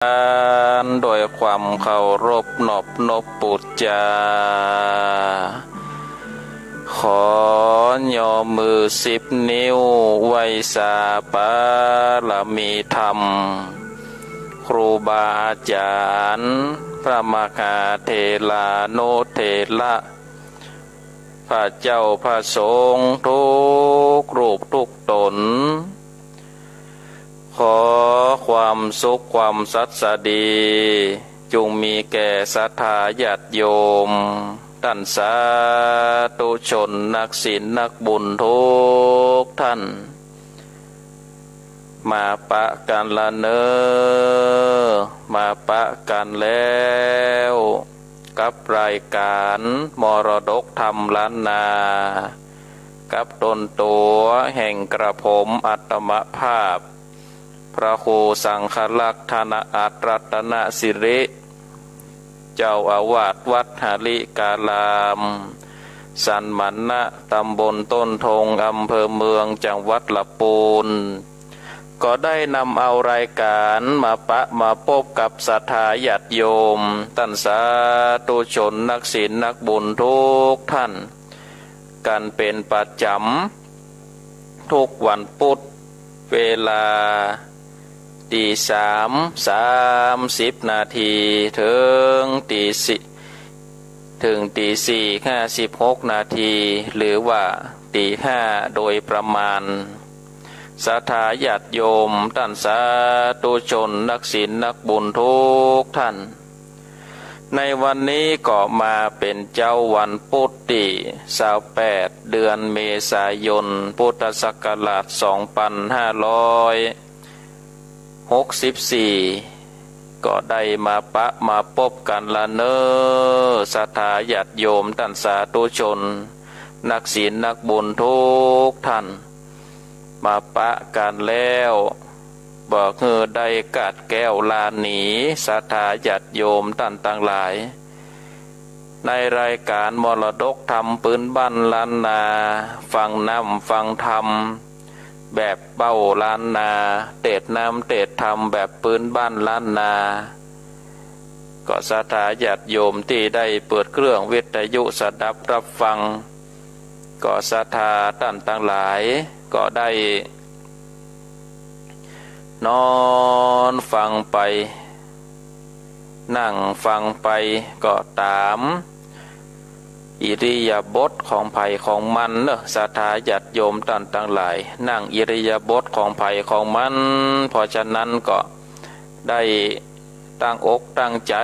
โดยความเคารพนอบนบปุจจาขอย่อมือ10 นิ้วไว้สาบารมีธรรมครูบาอาจารย์พระมหาเถรานุเถระพระเจ้าพระสงฆ์ทุกรูปทุกตนขอความสุขความสัตย์สดีจงมีแก่ศรัทธาญาติโยมท่านสาธุชนนักศีลนักบุญทุกท่านมาปะกันละเนอมาปะกันแล้วกับรายการมรดกธรรมล้านนากับตนตัวแห่งกระผมอัตมภาพพระครูสังฆลักษณอัตรัตนสิริเจ้าอาวาสวัดหาริกาลามสันมันนะตำบลต้นทงอำเภอเมืองจังหวัดลำพูนก็ได้นำเอารายการมาพบกับศรัทธาญาติโยมท่านสาธุชนนักศีลนักบุญทุกท่านกันเป็นประจำทุกวันพุธเวลา3:30ถึงตี 4:56หรือว่าตี 5โดยประมาณศรัทธาญาติโยมท่านสาธุชนนักศีลนักบุญทุกท่านในวันนี้ก็มาเป็นเจ้าวันพุธที่28เดือนเมษายนพุทธศักราช2564ก็ได้มาพบกันละเนอศรัทธาญาติโยมท่านสาธุชนนักศีลนักบุญทุกท่านมาปะกันแล้วบอกเฮือได้กัดแก้วลาหนีศรัทธาญาติโยมท่านต่างหลายในรายการมรดกธรรมปืนบ้านล้านนาฟังน้ำฟังธรรมแบบเป้าล้านนาเตดน้ำเตดธรรมแบบปืนบ้านล้านนาก็ศรัทธาญาติโยมที่ได้เปิดเครื่องวิทยุสดับรับฟังก็ศรัทธาท่านต่างหลายก็ได้นอนฟังไปนั่งฟังไปก็ตามอิริยาบถของไผ่ของมันเนอะศรัทธาญาติโยมท่านต่างหลายนั่งอิริยาบถของไผ่ของมันเพราะฉะนั้นก็ได้ตั้งอกตั้งใจ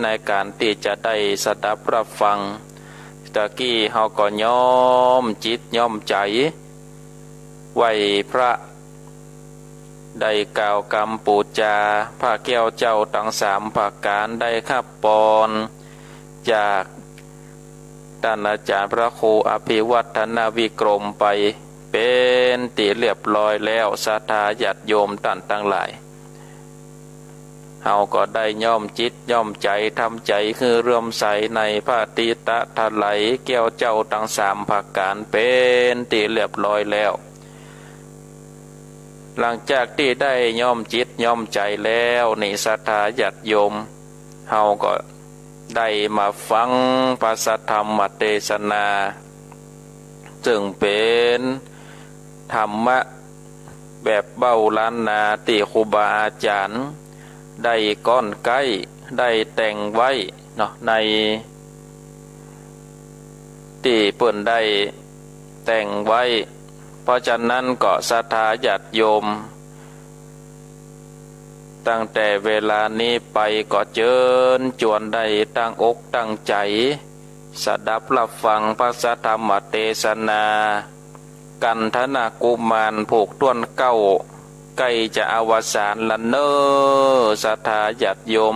ในการที่จะได้สดับรับฟังตะกี้เฮาก็ย้อมจิตย้อมใจไหวพระได้กล่าวกรรมปูจาพระแก้วเจ้าทั้ง3ประการได้ขับปอนจากท่านอาจารย์พระครูอภิวัฒนวิกรมไปเป็นที่เรียบร้อยแล้วศรัทธาญาติโยมท่านทั้งหลายเฮาก็ได้ย่อมจิตย่อมใจทำใจคือเรื่อมใสในพระติตะทะไหลแก้วเจ้าทั้ง3ประการเป็นที่เรียบร้อยแล้วหลังจากที่ได้ย่อมจิตย่อมใจแล้วนี่ศรัทธาญาติโยมเฮาก็ได้มาฟังพระสัทธรรมเทศนาซึ่งเป็นธรรมะแบบเบ้าล้านนาที่ครูบาอาจารย์ได้ก้อนใกล้ได้แต่งไว้เนาะในที่เพิ่นได้แต่งไว้เพราะฉะนั้นก็ศรัทธาญาติโยมตั้งแต่เวลานี้ไปก็เชิญชวนได้ตั้งอกตั้งใจสดับรับฟังพระสัทธรรมเทศนากันธนากุมารผูกต้วนเก้าใกล้จะอวสานละเนอศรัทธาญาติโยม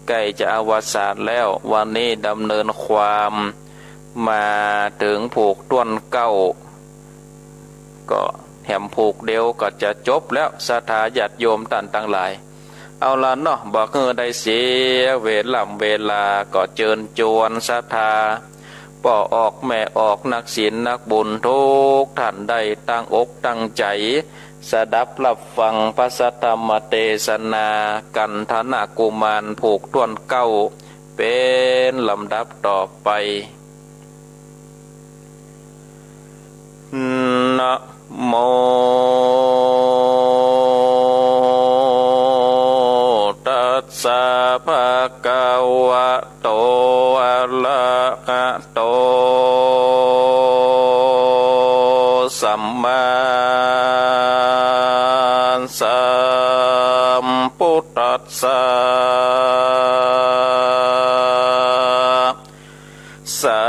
ใกล้จะอวสานแล้ววันนี้ดำเนินความมาถึงผูกต้วนเก้าก็แหมผูกเดียวก็จะจบแล้วศรัทธาญาติโยมท่านทั้งหลายเอาละเนาะบอกได้เสียเวลาก็เชิญชวนศรัทธาพ่อออกแม่ออกนักศีลนักบุญทุกท่านได้ตั้งอกตั้งใจ สดับรับฟังพระสัทธรรมเทศนากันธนากุมารผูกต้วนเก้าเป็นลำดับต่อไปนะโมตัสสะภะคะวะโตอะระหะโตสัมมาสัมพุทธัสสะสั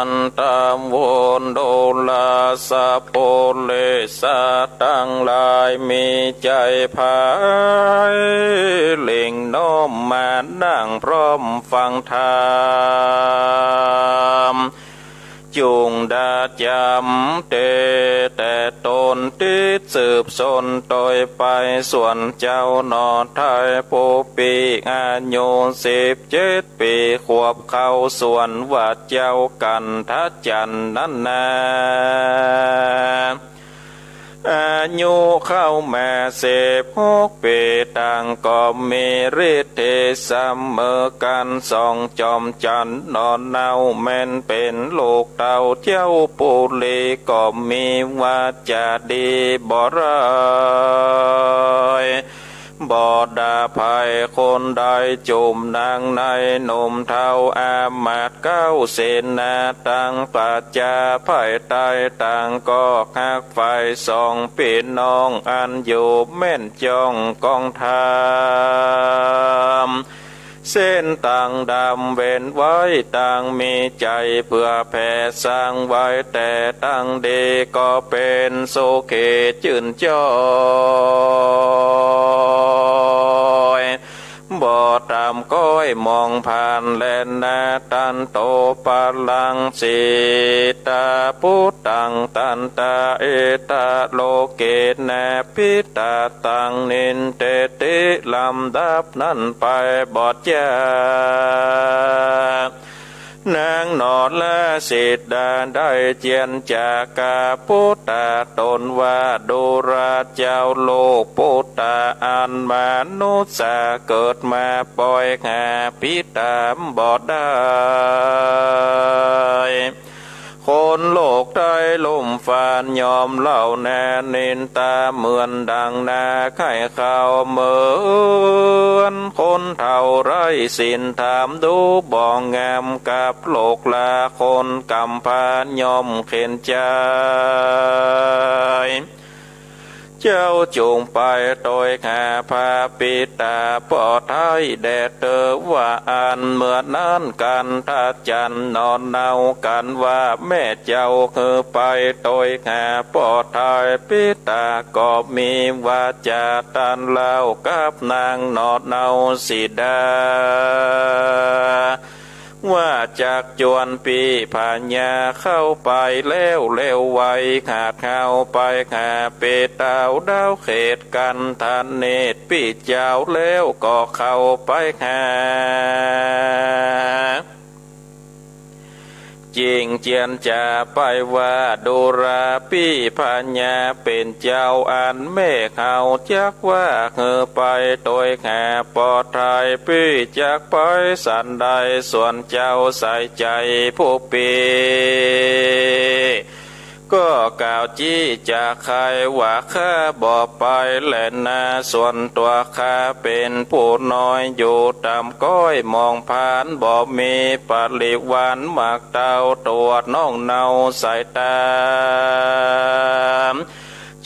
นตโวนโดลาสะโพเลสะตั้งหลายมีใจภายเล่งน้อมมานั่งพร้อมฟังธรรมจุงดาจำแต่ตนที่สืบสนโดยไปส่วนเจ้านอไทยผู้ปีอายุ17 ปีขวบเข้าส่วนวัดเจ้ากันทัจจันนั่นนาอายุเข้ามา16 ปีต่างก็มีฤทธิ์เสมอกันสองจอมจันนอนเนาแม่นเป็นลูกเต่าเจ้าปุลีก็มีวาจาดีบ่ร้ายบ่ด่าภัยคนใดจุมนางในหนุ่มเท่าอามาตย์9 เสนาต่างปัจจาภัยใต้ต่างก็หักไฟสองพี่น้องอันอยู่แม่นจ้องกองทามเส้นต่างดำเว้นไว้ต่างมีใจเพื่อแผ่สร้างไว้แต่ตั้งดีก็เป็นโสเขจื่นจ้อยบ่ตามก้อยมองผ่านแลนนาตันโตปาลังสิตาพุตังตันตาเอตาโลเกนะพิตาตังนินเตติลำดับนั้นไปบอดยานางนอดและสิทธาได้เจียนจากาพุทธาตนว่าดูราเจ้าโลกพุทธาอันมนุษย์เกิดมาปล่อยหาพิตามบอดได้คนโลกได้ลุ่มฟานยอมเล่าแน่นินตาเหมือนดังนาไข่ข้าวเหมือนคนเท่าไรสินถามดูบ่องงามกับโลกลาคนกำพานยอมเข็นใจเจ้าจงไปโดยหาพาปิตาปอดไทยแดดเตอว่าอันเมื่อนั้นกันทัดจันนอนเนากันว่าแม่เจ้าคือไปโดยหาปอดไทยปิตาก็มีวาจาตันเล่ากับนางนอนเนาสิดาว่าจากจวนปีผ่านยาเข้าไปแล้วเร็วไวขาดเข้าไปขาเปตาวดาวเขตกันทันเนตปีเจ้าแล้วก็เข้าไปหาจริงเจียนจะไปว่าดูราพี่พัญญาเป็นเจ้าอันแม่เขาจักว่าเธอไปโดยแห่ปอดไทยพี่จักไปสันใดส่วนเจ้าใส่ใจผู้ปีก็กล่าวจี้จากใครว่าข้าบอกไปแหละนาส่วนตัวข้าเป็นผู้น้อยอยู่ตามก้อยมองผ่านบอกมีปริวานหมากเต้าตัวน้องเนาสายตา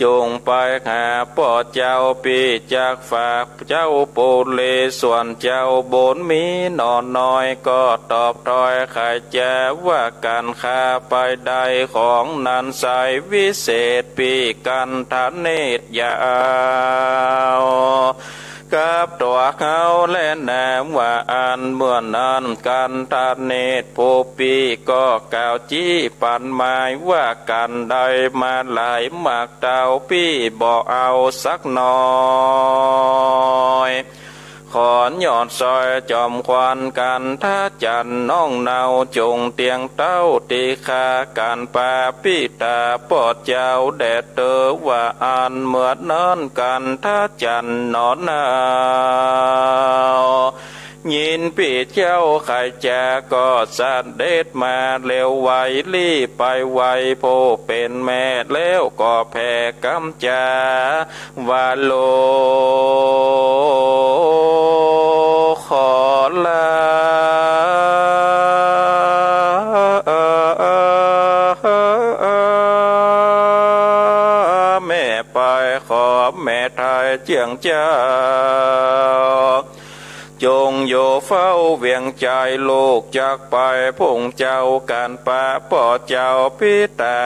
จงไปหาพ่อเจ้าปีจากฝากเจ้าปูเลส่วนเจ้าบนมีนอนน้อยก็ตอบถอยขายแจว่าการค้าไปได้ของนั้นสายวิเศษปีกันทันเนตยาวกับตัวเขาและแนมว่าอันเมื่อนั้นกันทันเนตผู้ปีก็กล่าวจี้ปันหมายว่ากันได้มาหลายหมากเต้าปีบอกเอาสักหน่อยขอน ยอดซอยจอมควันกันท่าจันน้องเนาจงเตียงเต้าตีคาการปาปิตาปอดเจ้าแดดเตอว่าอ่านเมื่อนอนกันท่าจันนอนนาวยินปีเจ้าไข่จาก็สันเด็ดมาเร็วไวรีไปไวโพเป็นแม่แล้วก็แผ่กำจาวาโลขอลาแม่ไปขอแม่ไทยเจียงเจ้าจงโยเฝ้าเวียงใจลูกจากไปพงเจ้าการป่าป่อเจ้าพิตา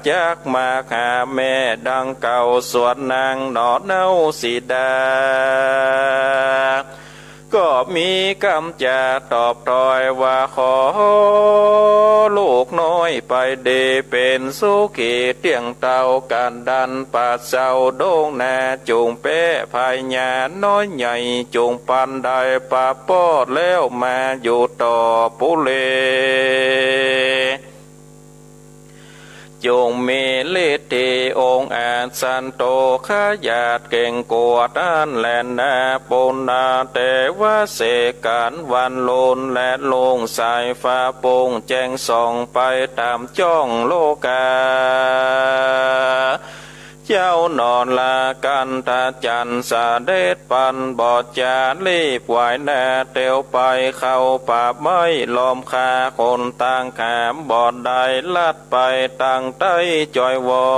จากมาหาแม่ดังเก่าสวนนางหนอเน่าสีดาก็มีคำจะตอบถอยว่าขอลูกน้อยไปเดเป็นสุขีเตียงเต่าการดันป่าเจ้าโด่งนาจุงเป้ภายญาน้อยใหญ่จุงปันได้ป่าปอดแล้วมาอยู่ต่อปุเลจงมีฤทธิองค์อาจสันโตขยาดเก่งกวดอันแลนนาปนนาเตวะเสการวันโลนและลงสายฟ้าโปงแจ้งส่องไปตามจ้องโลกาเจ้านอนลากันตาจันสาเดชปันบอดจารีบไหวแน่เตียวไปเข้าป่าไม้ล้อมคาคนต่างขามบอดได้ลัดไปตั้งใต้จอยวอ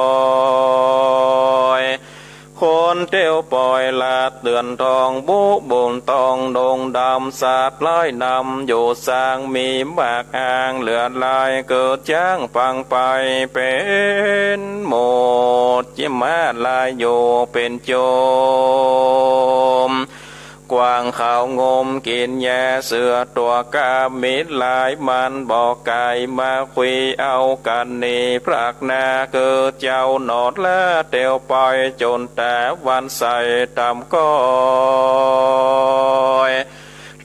ยคนเตียวปล่อยลาดเดือนทองบุบุญตองดงดำสาดลอยนำอยู่สร้างมีมากอ่างเหลือลายเกิดจ้างฟังไปเป็นหมดจิมาลายอยู่เป็นโจมกวางข่าวงมกินแย่เสือตัวกามิดลายมันบอกไก่มาคุยเอากันนี่พรักนาคือเจ้าหนอดและเตียวปล่อยจนแต่วันใส่ตำก้อย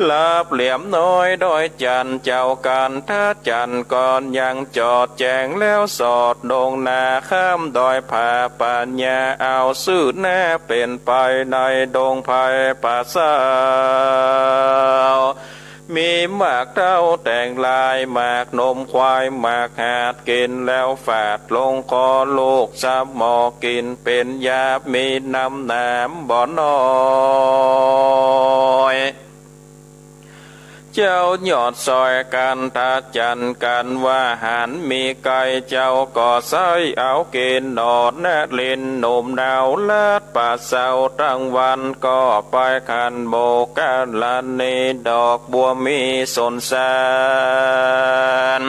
ลาบเหลี่ยมน้อยดอยจันเจ้าการท่าจันก่อนยังจอดแจงแล้วสอดดงนาข้ามดอยผาปัญญาเอาซื่อแน่เป็นไปในดงไผ่ป่าสาวมีหมากเต้าแต่งลายหมากนมควายหมากหาดกินแล้วฝาดลงคอลูกซับหมอกินเป็นยามีน้ำน้ำบ่อน้อยเจ้าหยอดซอยกันตาจันกันว่าหันมีไก่เจ้าก็ใส่เอาเกณฑ์นอดแนเล่นหนุ่มดาวลาดป่าเศร้าตั้งวันก็ไปขันโบกันลานนีดอกบัวมีสนสาร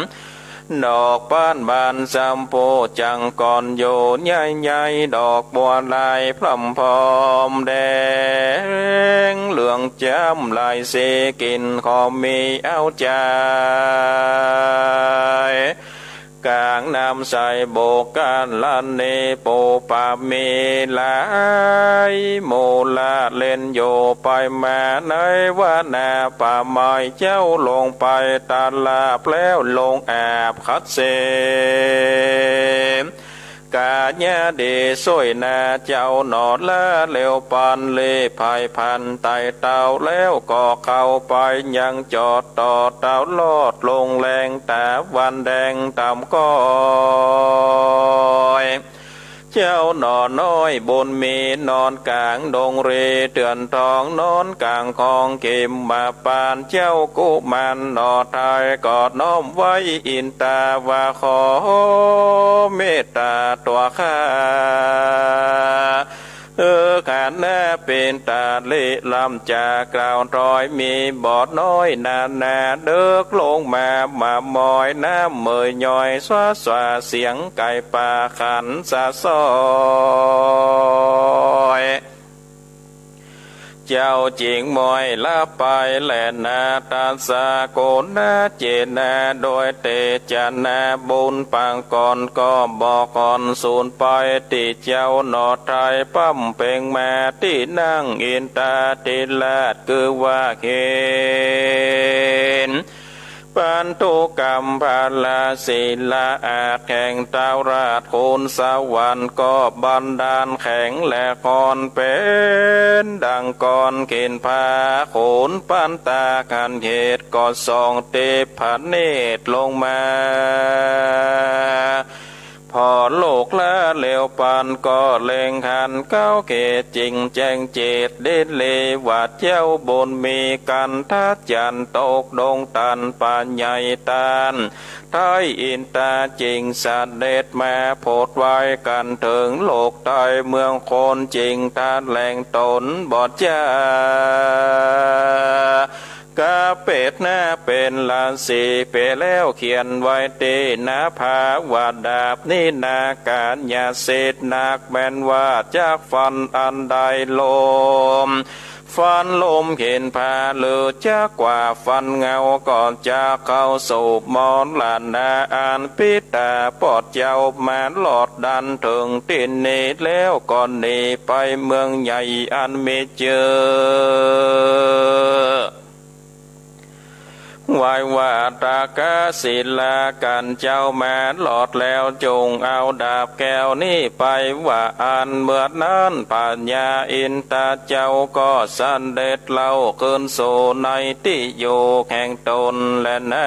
ดอกป้านบานจำโพจังก่อนโยนใหญ่ๆดอกบัวลายพร่ำพร้อมแดงเหลืองจำลายเสกินขอมีเอาใจกลางน้ำใสโบกันลันเนโปปาเมลายโมลาเล่นโยไปมาในว่านาป่าไม้เจ้าลงไปตาลาแปล้วลงแอบคัดเสกาญาเดสวยนาเจ้าหนอดละเลี้ยวปันเลภายพันไตเต่าแล้วก็เข้าไปยังจอดต่อเต่าลอดลงแรงแต่วันแดงตามก้อยเจ้าหนอนน้อยบนมีนอนกลางดงเรเตือนทองนอนกลางคองเก็มมาปานเจ้ากุมันนอไทยกอดน้อมไว้อินตาว่าขอเมตตาตัวข้าขันหน้าเป็นตาเละลำจากกล่าวรอยมีบอดน้อยนาเดิกลงมามอยน้ำเมยย่อยสว่าเสียงไก่ป่าขันสะซอย เจ้าจิงมอยลาไปแลนาตาสาโกนาเจนาโดยเตจานาบุญปังก่อนก็บอกก่อนสูญไปติเจ้าหนอไทยปั้มเพ่งมาที่นั่งอินตาติลาดคือว่าเห็นปันตุกรรมภาลาศิลาอาจแข่งเต้าราชคุณสวรรค์ก็บันดาลแข็งและคอนเป็นดังก่อนเกณฑ์พาโขนปันตากันเหตุก็ส่องเตพเนตรลงมาพอโลกละเลวปันก็เล็งหันเก้าเกจริงแจ้งเจตเด่นเลวัดเจ้าบนมีกันทัดจันตกดงตันปัญญายตานท้ายอินตาจริงสัตเด็ดมาโพดไว้กันถึงโลกใต้เมืองคนจริงทานแหล่งตนบอดจ้ากาเป็ดหน้าเป็นลานสีเปแล้วเขียนไว้ตีนาภาวาดาบนี่นาการยาเศษนักแม่นว่าจากฟันอันใดลมฟันลมเห็นพาเลือจากกว่าฟันเงาก่อนจะเข้าสู่มอนลานนาอ่านปิตาปอดเจ้ามาหลอดดันถึงตินนี้แล้วก่อนนี้ไปเมืองใหญ่อันไม่เจอวายวาตากาศิลากันเจ้ามาหลอดแล้วจงเอาดาบแก้วนี้ไปว่าอันเมื่อนั้นปัญญาอินตาเจ้าก็สันเด็จเล่าขึ้นสู่ในที่อยู่แห่งตนและนา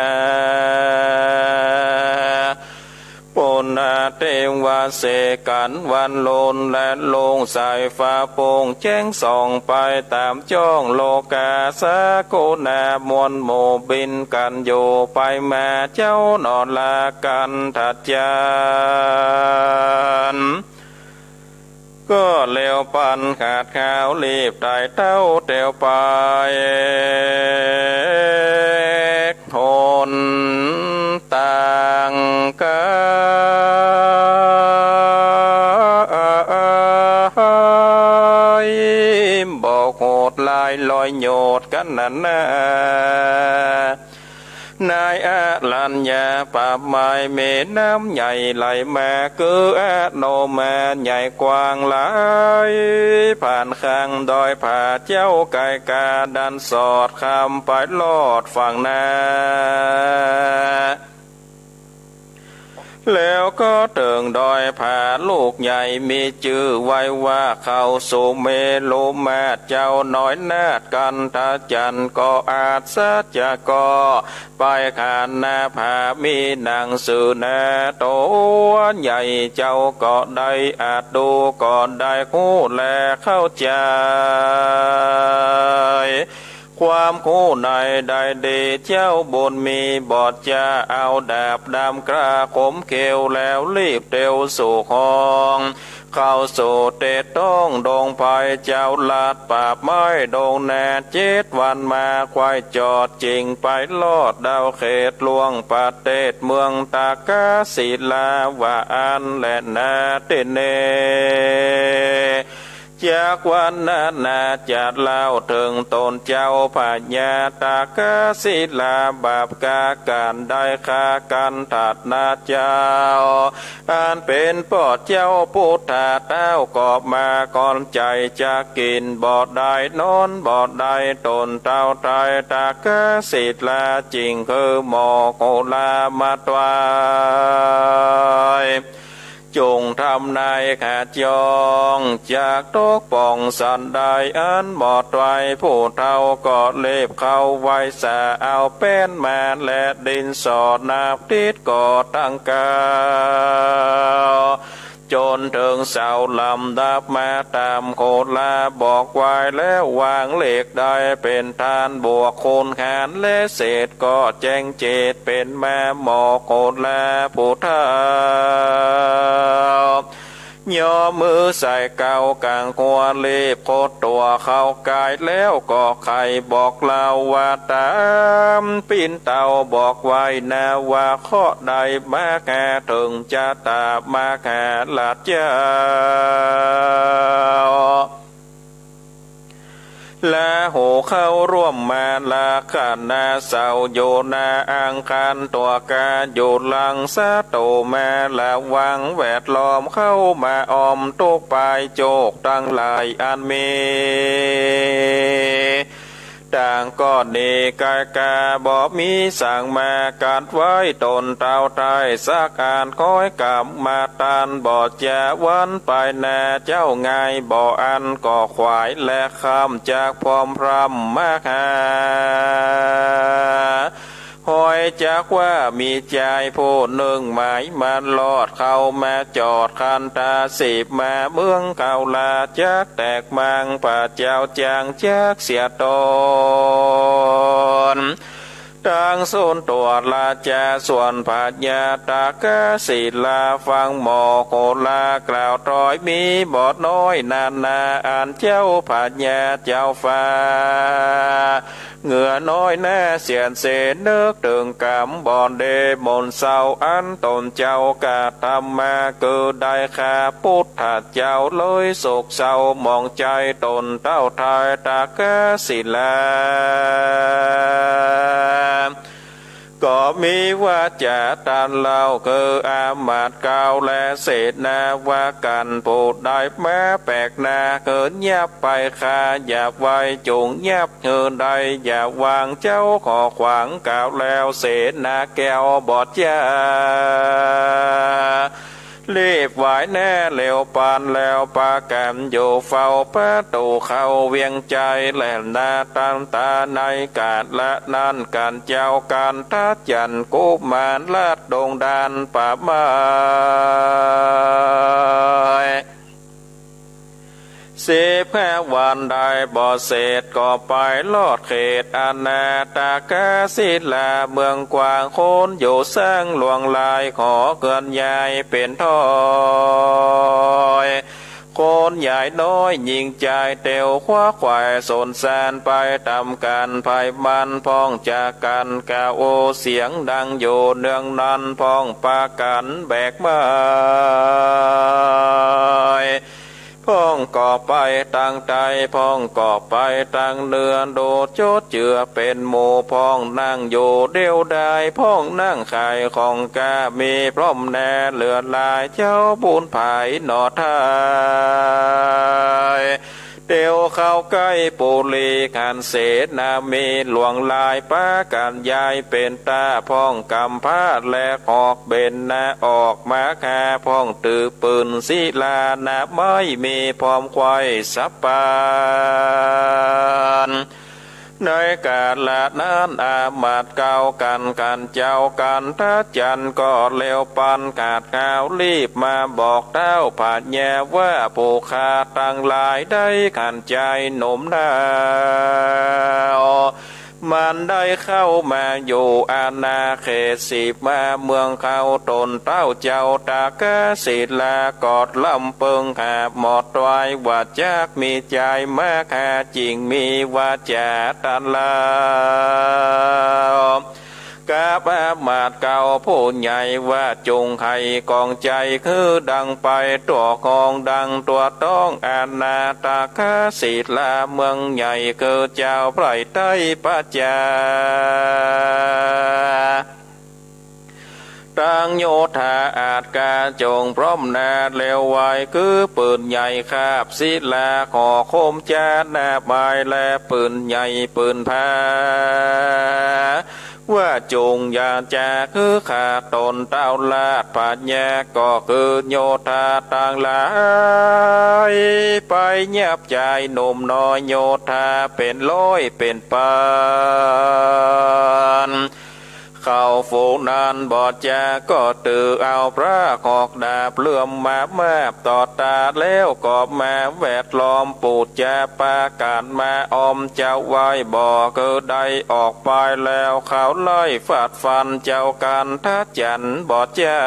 ปุณาเทวาเสกันวันโลนและลงสายฟ้าโปงแจ้งส่องไปตามจ้องโลกาสาโกนามวลโมบินกันอยู่ไปมาเจ้านอนลากันทัดจานก็เลวปันขาดข้าวรีบได้เต้าเตียวไปโหนต่างกันบอกโหดลายลอยโยดกันนั่นนะนายอาลัญญาป่าไม้เมน้ำใหญ่ไหลมาคืออาโนมาใหญ่กว้างหลายผ่านข้างดอยผาเจ้าไก่กาดันสอดคำไปลอดฝั่งนาแล้วก็เติงดอยผาลูกใหญ่มีชื่อไว้ว่าเขาสุเมโลมาเจ้าน้อยนาดกันทาจันก็อาจสัจจะก็ไปขานนาผามีหนังสือนาโตใหญ่เจ้าก็ได้อาจดูก็ได้คู่แลเข้าใจความคู่ในได้ดีเจ้าบนมีบอดจะเอาดาบดำกระขมเขียวแล้วรีบเตียวสู่ห้องเข้าสู่เตต้องดงไผ่เจ้าลาดป่าไม้ดงแน่7 วันมาควายจอดจริงไปลอดดาวเขตลวงประเทศเมืองตากาศิลาวาอันและนาเตเนจากวันนั้นนาจัดเล่าถึงตนเจ้าพญาตากาศิลาบาปกาการได้ฆ่ากันถัดนาเจ้าอันเป็นปอดเจ้าพุทธาเต้าก็มาก่อนใจจะกินบ่ได้นอนบ่ได้ตนเต้าไตตากาศิลาจริงคือหมอโกลามาตวายจงทำนายขาดยองจากตกป่องสันได้อันบอดไว้ผู้เท่าก็เล็บเข้าไว้สาเอาเป็นมาและดินสอดนาบติดก่อตั้งกาจนถึงเสาลำดับมาตามโคตรลาบอกไว้แล้ววางเหล็กได้เป็นทานบวกคูณหารและเศษก็แจ้งเจตเป็นแม่หมอโคตรลาผู้เท่าย่อมือใส่เก่ากลางหัวเล็บโคตรตัวเข้ากายแล้วก็ไข่บอกเล่าว่าตามปิ่นเต่าบอกไว้นาว่าข้อใดมาแก่ถึงจะตามาแก่หลาดเจ้า และโหเข้าร่วมมาลาขานาเสาโยนาอังคารตัวกาโยลังสะโตมาละวังแวดล้อมเข้ามาออมตุกปายโจกตั้งหลายอันมีต่างก็เนกากาบอกมีสั่งมาการไว้ตนเต้าไทยสักการคอยกำมาตานบ่จะวันไปนาเจ้าไงบ่อันก่อขวายและคำจากพร้อมพรำมาคาหอยจากว่ามีใจผู้หนึ่งหมายมันลอดเข้ามาจอดคันตาสิบมาเมืองเก่าลาจากแตกมังป่าเจ้าจางจากเสียตนดังโซนตัวลาจาส่วนผาญาตากาศิลาฟังหมอโคลากล่าวตรอยมีบอดน้อยนานาอ่านเจ้าผาญาเจ้าฟ้าเหงื่อน้อยแน่เสียนเสนเนึกถึงกำบอนเดมนเศร้าอันตนเจ้ากาทำมาเกิดได้ค่าพุทธเจ้าเลยโศกเศร้ามองใจตนเต้าทายตากาศิลาก็มีว่าจะตันเล่าคืออามาตย์เก่าและเศษนาว่ากันพูดได้แม้แปลกนาเกินยับไปคาอย่าไว้จุงยับเงินใดอย่าวางเจ้าขอขวางกล่าวแล้วเศษนาแก้วบอดยารีบไหวแน่เร็วปานแล้วปาแกมอยู่เฝ้าประตูเข้าเวียงใจแหลมนาตั้งตาในกาดละนั่นการเจ้าการทัดยันกุมารลาดดงดานป่าไม้15 วันได้บ่เศษก็ไปลอดเขตอาณาตากาศิลาเมืองกว้างโคนอยู่สร้างหลวงลายขอเกินใหญ่เป็นทอยโคนใหญ่น้อยยิงใจเตียวคว้าควายสนแสนไปตำกันภัยมันพ้องจากกันกาโอเสียงดังอยู่เนืองนั้นพ้องปากันแบกไม้พ้องก่อไปตั้งใจพ้องก่อไปตั้งเนือโดดโจดเจือเป็นหมู่พ้องนั่งอยู่เดียวได้พ้องนั่งไข่ของกามีพร้อมแน่เลือดลายเจ้าบุญภายหนอทายเตียวเข้าใกล้ปุลีกันเสนามีหลวงลายป้ากันยายเป็นตาพ้องกำพาดและออกเบนนาออกมาแค่พ้องตือปืนศิลานาไม่มีพร้อมควายสับปานในกาลละนั้นอามาตย์เก่ากันเจ้ากันทัดจันก็เลี้ยวปันกาดข่าวรีบมาบอกเต้าผาดแย่ว่าผู้ขาตั้งหลายได้ขันใจหนุ่มดาวมันได้เข้ามาอยู่อาณาเขต10 มาเมืองเขาตนเต้าเจ้าตากาศิลากอดลำเปิงหาหมดไว้ว่าจากมีใจมาแค่จริงมีว่าจะตันลากาบอามาตย์เก่าผู้ใหญ่ว่าจงให้กองใจคือดังไปตัวกองดังตัวต้องอาณาตากาศิลาเมืองใหญ่คือเจ้าไพรไต้ปัจจาตั้งโยธาอาจกาจงพร้อมนาเลวไวคือปืนใหญ่คาบศิลาขอโคมจาหน้าบายและปืนใหญ่ปืนพาว่าจงอย่าจะคือขาตนเต้าลาดปัญญาก็คือโยธาต่างหลายไปเงียบใจหนุ่มน้อยโยธาเป็นร้อยเป็นพันเข้าฝูงนั้นบอดจาก็ตือเอาพระขอกดาบเลื่อมมาแมบต่อตาแล้วก็มาแวดล้อมปูดจะปาการมาอมเจ้าไว้บ่อเกิดได้ออกไปแล้วเขาไล่ฟาดฟันเจ้ากันทัดจันบอดจา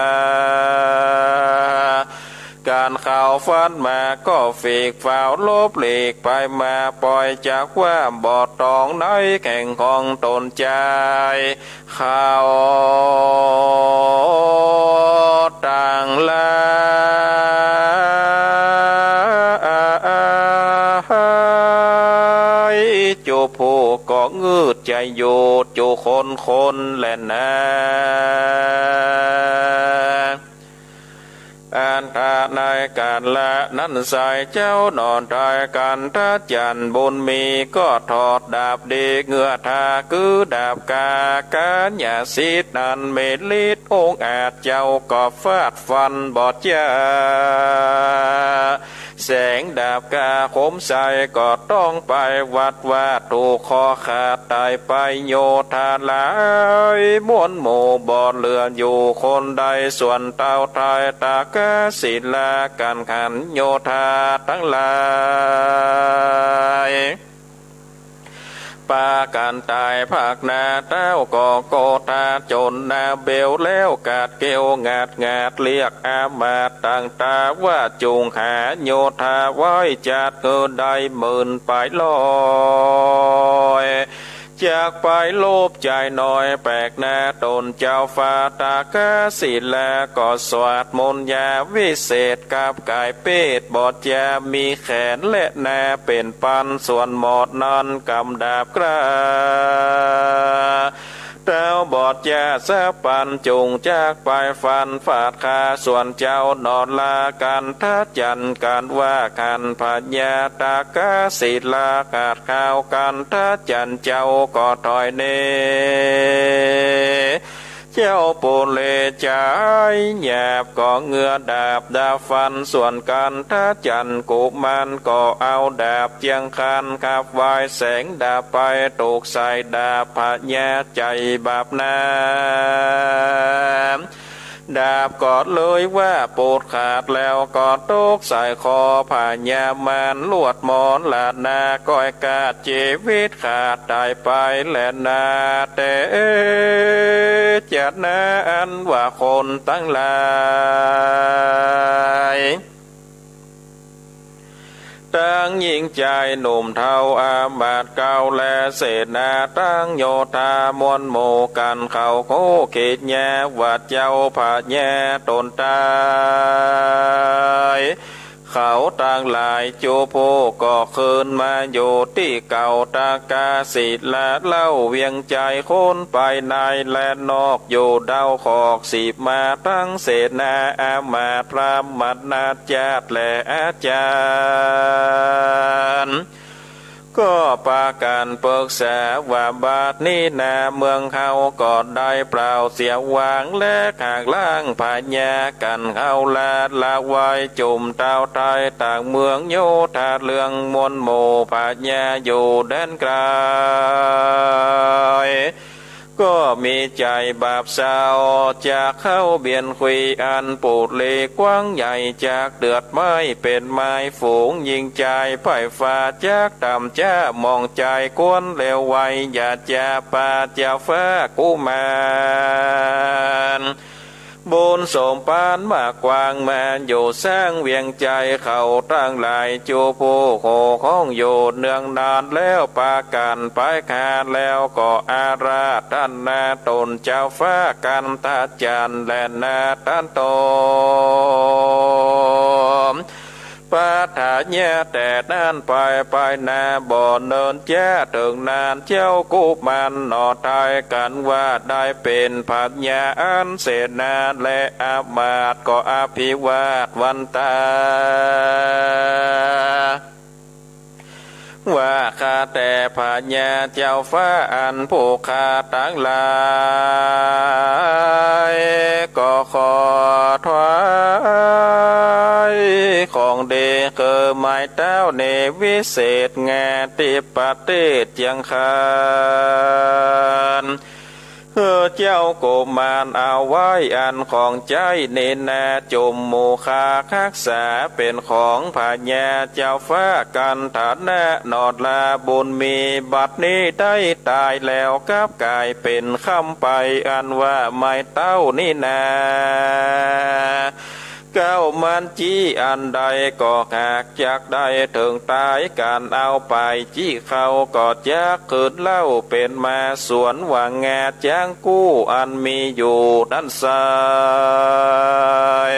การข่าวฟันมาก็ฝีกฝ่าวลบหลีกไปมาปล่อยจากว่าบอดตองในแข่งของตนใจข่าวต่างลาย โจโพก็งืดใจโยโจคนแลนะอันทาในการละนั้นใส่เจ้านอนทายกันถ้าจันบุญมีก็ถอดดาบดีเงือทาคือดาบกากาญญาสิทนันเมลิดองอาจเจ้าก็ฟาดฟันบอดยาแสงดาบกาคมใส่ก็ต้องไปวัดว่าถูกคอขาดตายไปโยธาลายม้วนหมู่บ่อเรืออยู่คนใดส่วนเต้าไทยตากาศิลาการขันโยธาทั้งหลายปาการตายภาคนาเต้าก็โกตาจนนาเบลแล้วกาดเกวงาดเรียกอามาตต่างตาว่าจุงหาโยธาไว้จัดเงินได้หมื่นไปลอยจากไปโลภใจน้อยแปลกหน้าตนเจ้าฟ้าตากาศิลาก็สวดมนต์ยาวิเศษกับกายเป็ดบอดยามีแขนและหน้าเป็นปันส่วนหมอดนอนกำดาบกระเต้าบอดยาสะปันจุงจากไปฟันฝาดคาส่วนเจ้านอนลากันทัดจันการว่ากันพัญญาตากาศิลากาดข้าวกันทัดจันเจ้าก็ถอยเนเจ้าปูเลใจหยาบก็เงือดาบดาฟันส่วนกันถ้าจันกุมันก็เอาดาบเจียงคันขับไว้แสงดาบไปตกใส่ดาบพะแยใจบาปนาดาบกอดเลยว่าปูดขาดแล้วกอดตกใส่คอผ่ายามันลวดมอนลาดนาก้อยกาดชีวิตขาดตายไปแลนาแต่จัดนาอันว่าคนตั้งหลายตั้งยิ่งใจหนุ่มเทาอามาตเก่าและเศษนาตั้งโยธามวลโมกันเขาโคขีดแย่วัดเจ้าผาแย่ตนตายเขาต่างหลายจูโพก็คืนมาอยู่ที่เก่าตากาศิลาเล่าเวียงใจคนไปในและนอกอยู่เดาขอกสีมาตั้งเศษนาอามาพระมัดนาจาดและอาจารย์ก็ปาการเปิกษาว่าบาดนี้นาเมืองเขาก็ได้เปล่าเสียวางและขากล่างพญากันเขาลาดละไว้จุ่มเต้าไทยต่างเมืองโยธาเลืองมนโมพญาอยู่แดนไกลก็มีใจบาปเศร้าจากเข้าเบียนคุยอันปูดเลกว้างใหญ่จากเดือดไม้เป็นไม้ฝูงยิงใจไผ่ฟ้าจากต่ำจ้ามองใจกวนเลวไวอย่าจะปาจะฟ้ากุมารบุญสมปานมากกวางแมนอยู่สร้างเวียงใจเขาตั้งหลายจูผู้โคของอยู่เนืองนานแล้วปากันไปขาดแล้วก็อาราท่านนาตนเจ้าฟ้ากันตาจันและนาท่านโตปาถาเนียแต่ด้านไปนาบ่อเนินแจ้ถึงนานเจ้ากุมันหนอทายกันว่าได้เป็นพัญญาอันเสนาและอามาตก็อภิวาทวันตาว่าข้าแต่พญาเจ้าฟ้าอันผู้ข้าตั้งหลายก็ขอถวายของเดคือไม้เต้าเนวิเศษแงติปฏิเจียงคานเจ้ากุมารเอาไว้อันของใจเนนาจุมมูคาคักษาเป็นของพญาเจ้าฟ้ากันฐานะนอดลาบุญมีบัดนี้ได้ตายแล้วกับกายเป็นคำไปอันว่าไม่เต้านี่นาเก้ามันจี้อันใดก็หากจากได้ถึงตายการเอาไปจี้เขาก็จะคืนเล่าเป็นมาสวนว่างแงจ้างกู้อันมีอยู่ด้านซ้าย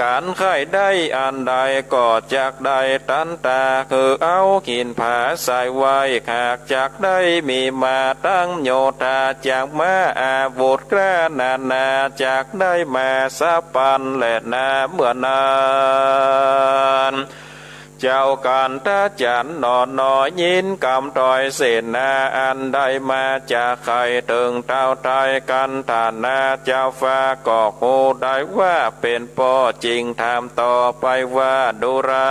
การไข่ได้อันใดก็จากได้ตันตาคือเอาขินผาใส่ไว้หากจากได้มีมาตั้งโยธาจากมาอาวุธกล้านาจากได้มาสะปันและนาเมื่อนานเจ้าการตาจันนอนนอยินกำตอยเสนาอันใดมาจากใครถึงเต้าตายกันฐานาเจ้าฟ้าก็โหได้ว่าเป็นป่อจริงถามต่อไปว่าดุรา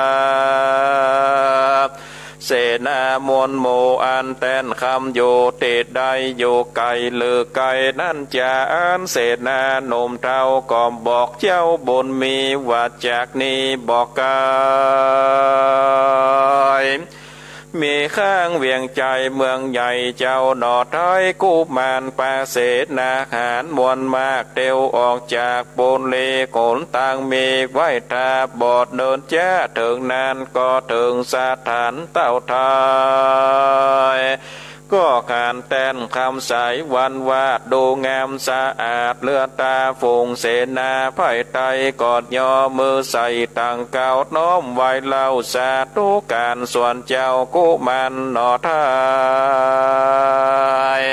เสนามวลโมอันแตนคำโยเตดใดโยไกหรือไกนั่นจะอันเสนาหนุ่มเท่าก็บอกเจ้าบนมีว่าจากนี้บอกกายมีข้างเวียงใจเมืองใหญ่เจ้าหนอท้อยกุมารปาเสนาหารมวลมากเตียวออกจากปูนเลโขนต่างมีไว้ตาบอดเดินจ้าถึงนานก็ถึงสถานเต้าทายก็ขานแตนคำสายวันวาดดูงามสะอาดเลือดตาฝูงเสนาไผ่ไตกอดย่อมือใส่ต่างเก่าน้อมไว้เล่าสาธุการส่วนเจ้ากุมันหนอทาย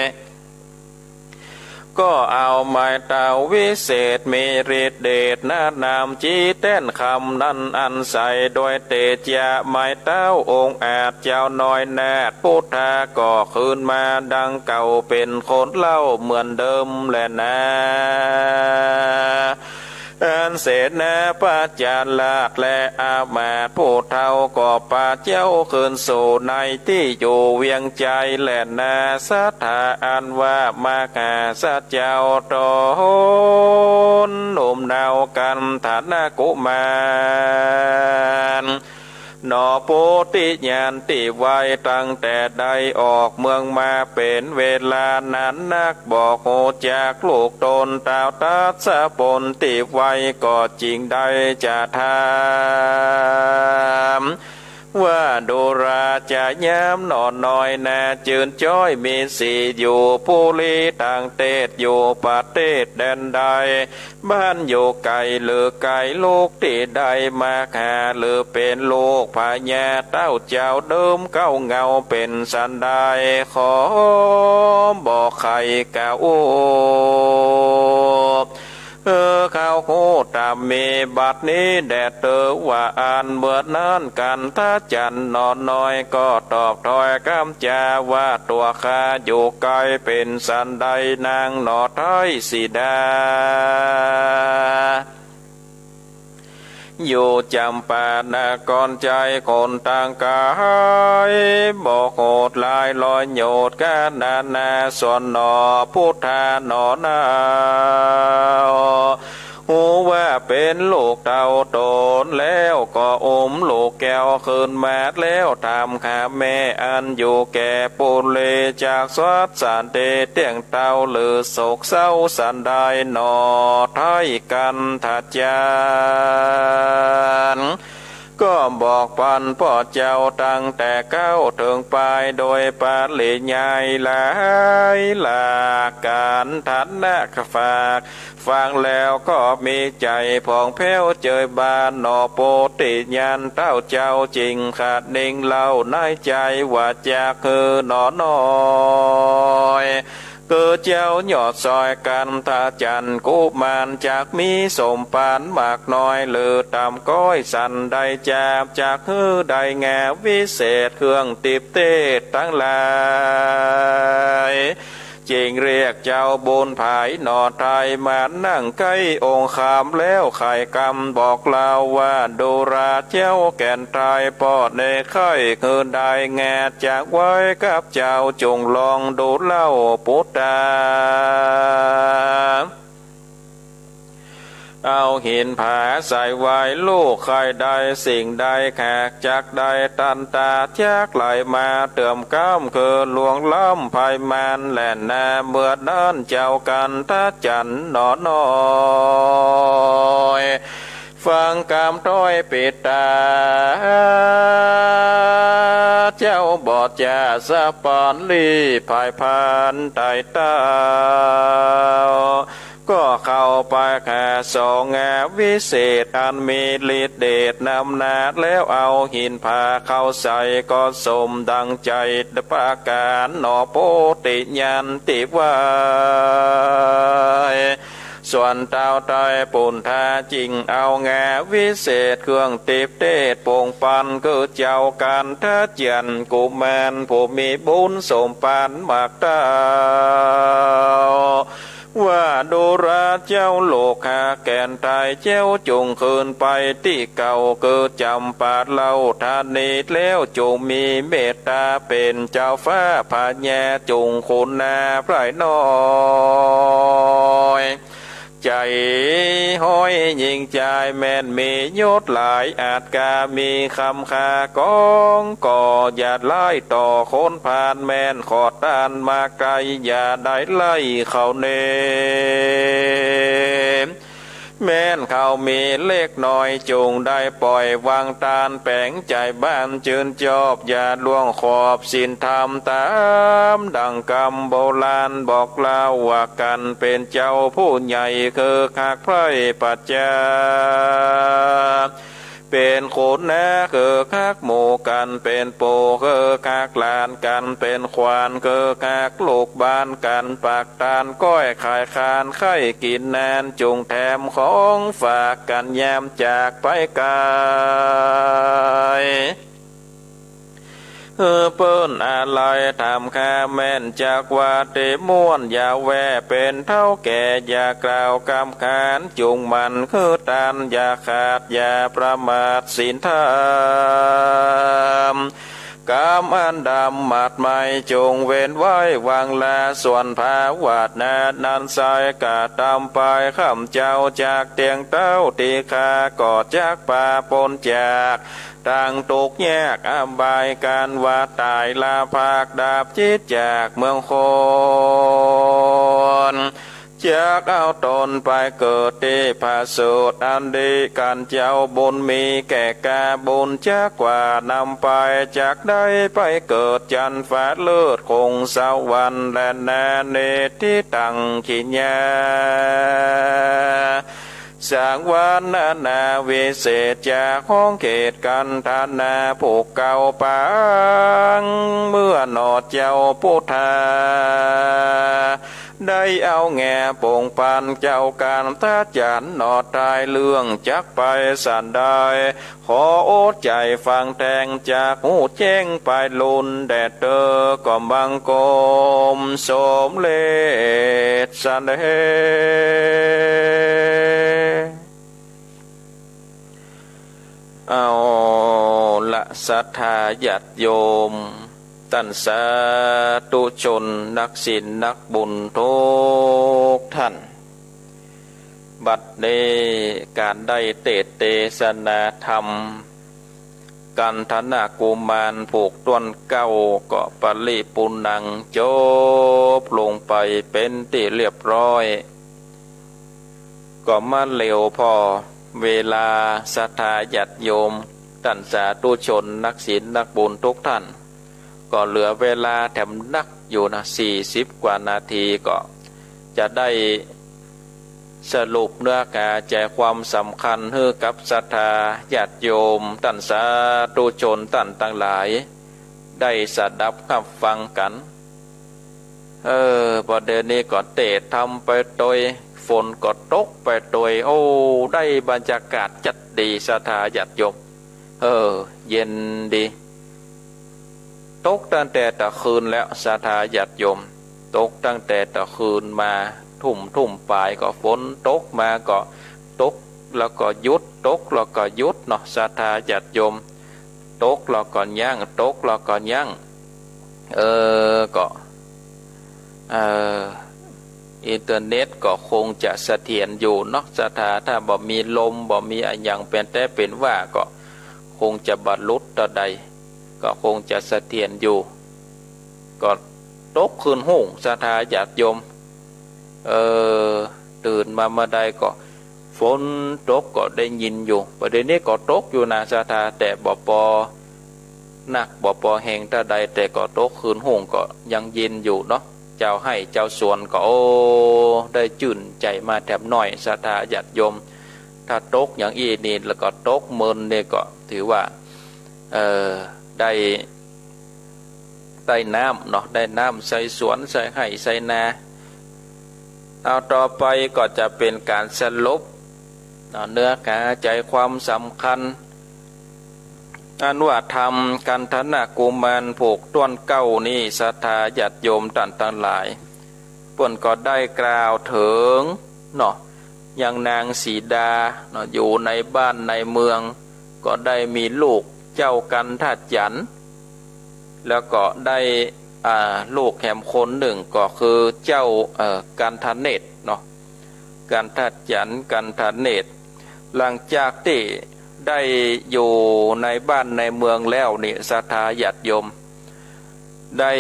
ก็เอาไม้เต่าวิเศษมีฤทธิเดชนานามจีเต้นคำนั้นอันใสโดยเตจยาไม้เต้าองค์อาจเจ้าน้อยแนดพุทธาก็คืนมาดังเก่าเป็นคนเล่าเหมือนเดิมแลนะอันเสนาปาจาลาดและอามาตผู้เท่าก็ปาเจ้าคืนสู่ในที่อยู่เวียงใจแลนาสัทธาอันว่ามากาสัจเจ้าตนหนุ่มดาวกันฐานะกุมารหนอโพธิญาณติไว้ตั้งแต่ใดออกเมืองมาเป็นเวลานั้นนักบอกโหจากลูกตนตาวตัดสะปนติไว้ก็จริงได้จะทำว่าดุราจะย้ำหนอนน้อยนาจืนจ้อยมีสีอยู่ผู้ลีต่างเตศอยู่ประเทศแดนใดบ้านอยู่ไกลหรือไกลลูกที่ใดมาหาหรือเป็นลูกพญาเต้าเจ้าเดิมเก้าเงาเป็นสันไดขอบอกใครเก่าข้าวโคตามมีบัดนี้แดดเตอว่าอ่านเมื่อนั้นกันถ้าจันนอนน้อยก็ตอบถอยกำจาว่าตัวข้าอยู่ไกลเป็นสันใดนางหนอท้อยสีดาอยู่จำปานากรใจคนต่างกายบอกโหดลายลอยโยดกานาส่วนหนอพุทธาหนอนาหูว่าเป็นลูกเต่าโตนแล้วก็อมลูกแก้วคืนมาแล้วทำข้าแม่อันอยู่แก่ปูเลจากสวัสดิ์สันเดเตียงเต่าหรือโศกเศร้าสันได้หนอท้ายกันทัดจานก็บอกปันพ่อเจ้าตั้งแต่เก้าถึงปลายโดยปาลิยายหลายหลากการทัดนักฝากฟังแล้วก็มีใจผ่องแผ้วเจยบานหนอโปติญาณเต้าเจ้าจริงขาดนิ่งเล่าในใจว่าจากคือหนอน้อยคือเจ้าหยอดซอยกันตาจันกุมารจากมีสมปานมากน้อยหรือตามก้อยสันใดจาบจากฮือใดแงวิเศษเครื่องติบเตศทั้งหลายจริงเรียกเจ้าบุญภายหนอไทยมานั่งใกล้องค์ขามแล้วไข่กำบอกเล่าว่าดุราเจ้าแก่นไทยปอดในไข่คือได้แงจากไว้กับเจ้าจงลองดูเล่าพุทธาเอาหินผาใส่ไว้ลูกใครได้สิ่งใดแขกจากใดตันตาจากไหลมาเติมก้ามคือหลวงล้ำภายมันแหล่นนาเมื่อนั้นเจ้ากันทัดจันหนอน้อยฟังกามต้อยปิดตาเจ้าบอดจาสะปอนลีภายพานไตเต้า ก็เข้าไปแค่สองแงวิเศษอันมีฤทธิเดชนำนาจแล้วเอาหินผาเข้าใส่ก็สมดังใจประการหนอโปติยันติวายส่วนเต้าไตปุ่นทาจริงเอาแงวิเศษเครื่องติบเทศโป่งปันคือเจ้าการทัดยันกุมารผู้มีบุญสมปานมากดาวว่าดูราเจ้าโลกาแก่นไทยเจ้าจงคืนไปที่เก่าเกิดจำปาดเล่าทานีแล้วจงมีเมตตาเป็นเจ้าฟ้าพาแย่จงคุณนาพระน้อยใจห้อยยิงใจแม่นมียศหลายอาจกามีคำคากองก่ออย่าไล่ต่อคนผ่านแม่นขอดานมาไกลอย่าได้ไล่เขาเนแม้นเขามีเล็กน้อยจงได้ปล่อยวางตาลแปลงใจบ้านจืนจอบอย่าล่วงขอบศีลธรรมตามดังกรรมโบราณบอกเล่าว่ากันเป็นเจ้าผู้ใหญ่คือคักไพร่ปัจจาเป็นโขนนะคือคักหมู่กันเป็นโปคือคักลานกันเป็นควานคือคักลูกบ้านกันปากตานก้อยขายคานไข่กินนานจุงแถมของฝากกันยามจากไปไกลเปิ้นอะไรทำข้าแม่นจากว่าเตม่วนอย่าแวเป็นเท่าแก่อย่ากล่าวกำขานจุงมันคือตานอย่าขาดอย่าประมาทศีลธรรมกามอันดำหมัดไม่จงเว้นไว้วางลาส่วนภาวาดนานันสายกาตามไปข้ามเจ้าจากเตียงเต้าตีคากอดจากป่าปนจากต่างตกแยกอบายการว่าตายลาภาคดาบจิตจากเมืองคนจากเอาตนไปเกิดที่ผาสุดอันดีการเจ้าบุญมีแก่กาบุญจากกว่านำไปจากได้ไปเกิดจันฟ้าเลิศคงสวรรค์และนาเนที่ตั้งขิญญาสร้างวันนาวิเศษจากห้องเขตกันทานาผูกเก่าปังเมื่อหนอดเจ้าพุทธาได้เอาแง่โป่งปันเจ้าการทัดยันหนอดตายเรื่องจักไปสันได้ขอโอดใจฟังแทงจากหูแจ้งไปลุนแดดเตอก็บังกมสมเลศสันเดเอาละศรัทธาญาติโยมท่านสาธุชนนักศีลนักบุญทุกท่านบัดนี้การได้เทศนาธรรมกันธนากุมารผูกต้นเก้าก็ปริปุนังจบลงไปเป็นที่เรียบร้อยก็มาเร็วพอเวลาศรัทธาญาติโยมท่านสาธุชนนักศีลนักบุญทุกท่านก็เหลือเวลาแถมนักอยู่นะ40 กว่านาทีก็จะได้สรุปเนื้อหาใจความสำคัญให้กับศรัทธาญาติโยมท่านสาธุชนท่านทั้งหลายได้สดับรับฟังกันประเดี๋ยวนี้ก็เตะทำไปโดยฝนก็ตกไปโดยโอ้ได้บรรยากาศจัดดีศรัทธาญาติโยมเย็นดีตกตั้งแต่ตะคืนแล้วศรัทธาญาติโยมตกตั้งแต่ตะคืนมาทุ่มปลายก็ฝนตกมาก็ตกแล้วก็หยุดตกแล้วก็หยุดเนาะศรัทธาญาติโยมตกแล้วก็ยั้งตกแล้วก็ยั้งก็อินเทอร์เน็ตก็คงจะเสถียรอยู่เนาะศรัทธาถ้าบ่มีลมบ่มีอะไรอย่างเป็นแต่เป็นว่าก็คงจะบรรลุต่อใดก็คงจะเสถียรอยู่ก็ตกคืนหุ่งศรัทธาญาติโยมตื่นมาเมื่อใดก็ฝนตกก็ได้ยินอยู่ประเดี๋ยวนี้ก็ตกอยู่นะศรัทธาแต่บ่ปอหนักบ่ปอแห้งถ้าใดแต่ก็ตกคืนหุ่งก็ยังเย็นอยู่เนาะ เจ้าให้เจ้าสวนก็โอ้ได้จื่นใจมาแถมหน่อยศรัทธาญาติโยมถ้าตกอย่างอีนี่แล้วก็ตกเมินเนี่ยก็ถือว่าได้น้ำเนาะได้น้ำใส่สวนใส่ไห่ใส่นาเอาต่อไปก็จะเป็นการสรุปเนื้อหาใจความสำคัญอันว่าทำกันธนกุมารผูกต้นเก้านี่ศรัทธาญาติโยมต่างหลายเพิ่นก็ได้กล่าวถึงเนาะอย่างนางสีดาเนาะอยู่ในบ้านในเมืองก็ได้มีลูกเจ้ากันทัดจันแล้วก็ได้ลูกแหมคนหนึ่งก็คือเจ้ากันทเนตเนาะกันทัดจันกันทเนตหลังจากที่ได้อยู่ในบ้านในเมืองแล้วนี่ศรัทธาญาติโยมได้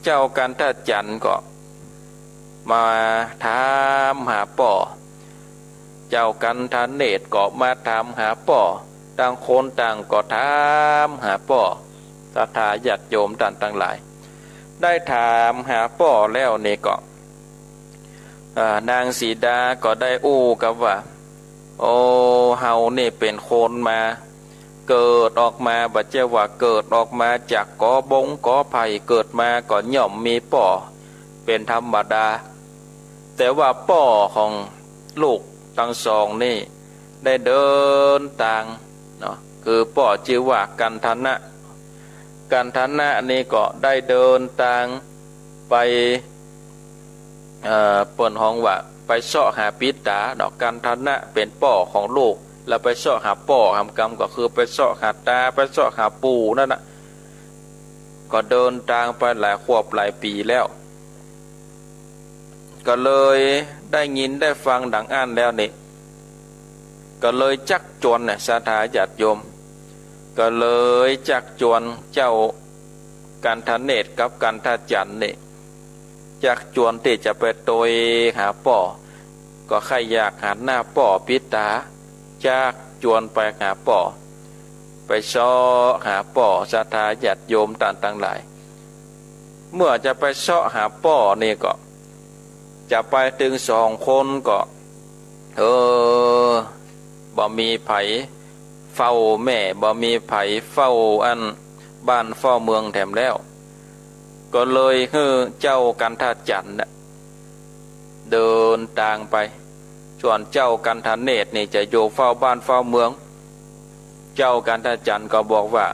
เจ้ากันทัดจันก็มาถามหาป่อเจ้ากันทเนตก็มาถามหาป่อต่างคนต่างก็ถามหาป่อศรัทธาญาติโยมต่างหลายได้ถามหาป่อแล้วนี่ก็นางสีดาก็ได้อู้กับว่าโอ้เฮานี่เป็นคนมาเกิดออกมาบัดเจ้าว่าเกิดออกมาจากกอบงกอไผ่เกิดมาก็ย่อมมีป่อเป็นธรรมดาแต่ว่าป่อของลูกทั้งสองนี่ได้เดินทางเนาะคือป่อชื่อว่ากันทนะกันทนะนี่ก็ได้เดินทางไปเปิ่นห้องว่าไปเสาะหาปิตาดอกกันทนะเป็นป่อของลูกแล้วไปเสาะหาป่อทำกรรมก็คือไปเสาะหาตาไปเสาะหาปู่นั่นนะก็เดินทางไปหลายขวบหลายปีแล้วก็เลยได้ยินได้ฟังดังอ่านแล้วนี่ก็เลยจักจวนเนี่ยศรัทธาญาติโยมก็เลยจักจวนเจ้ากันทเนตกับกันทจันนี่จักจวนที่จะไปโตยหาป่อก็ใครอยากหันหน้าป่อปิตาจักจวนไปหาป่อไปซ้อหาป่อศรัทธาญาติโยมต่างหลายเมื่อจะไปซ้อหาป่อนี่ก็จะไปถึงสองคนก็บ่มีไผเฝ้าแม่บ่มีไผเฝ้าอันบ้านเฝ้าเมืองแถมแล้วก็เลยเจ้ากันทจันทร์เดินทางไปส่วนเจ้ากันทเนตนี่จะอยู่เฝ้าบ้านเฝ้าเมืองเจ้ากันทจันทร์ก็บอกว่า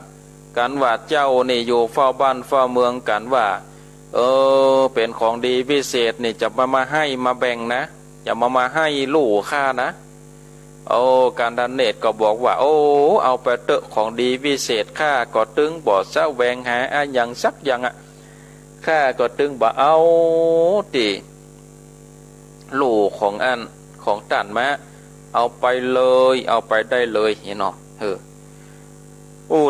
กันว่าเจ้านี่อยู่เฝ้าบ้านเฝ้าเมืองกันว่าเป็นของดีพิเศษนี่จะมาให้มาแบ่งนะอย่ามาให้ลูกข้านะการดันเนตก็บอกว่าเอาไปเตอะของดีวิเศษข้าก็ตึงบ่ซะแวงหาอย่างสักอย่างข้าก็ตึงบ่เอาติลูกของอันของตันมาเอาไปเลยเอาไปได้เลยเห็นเนาะ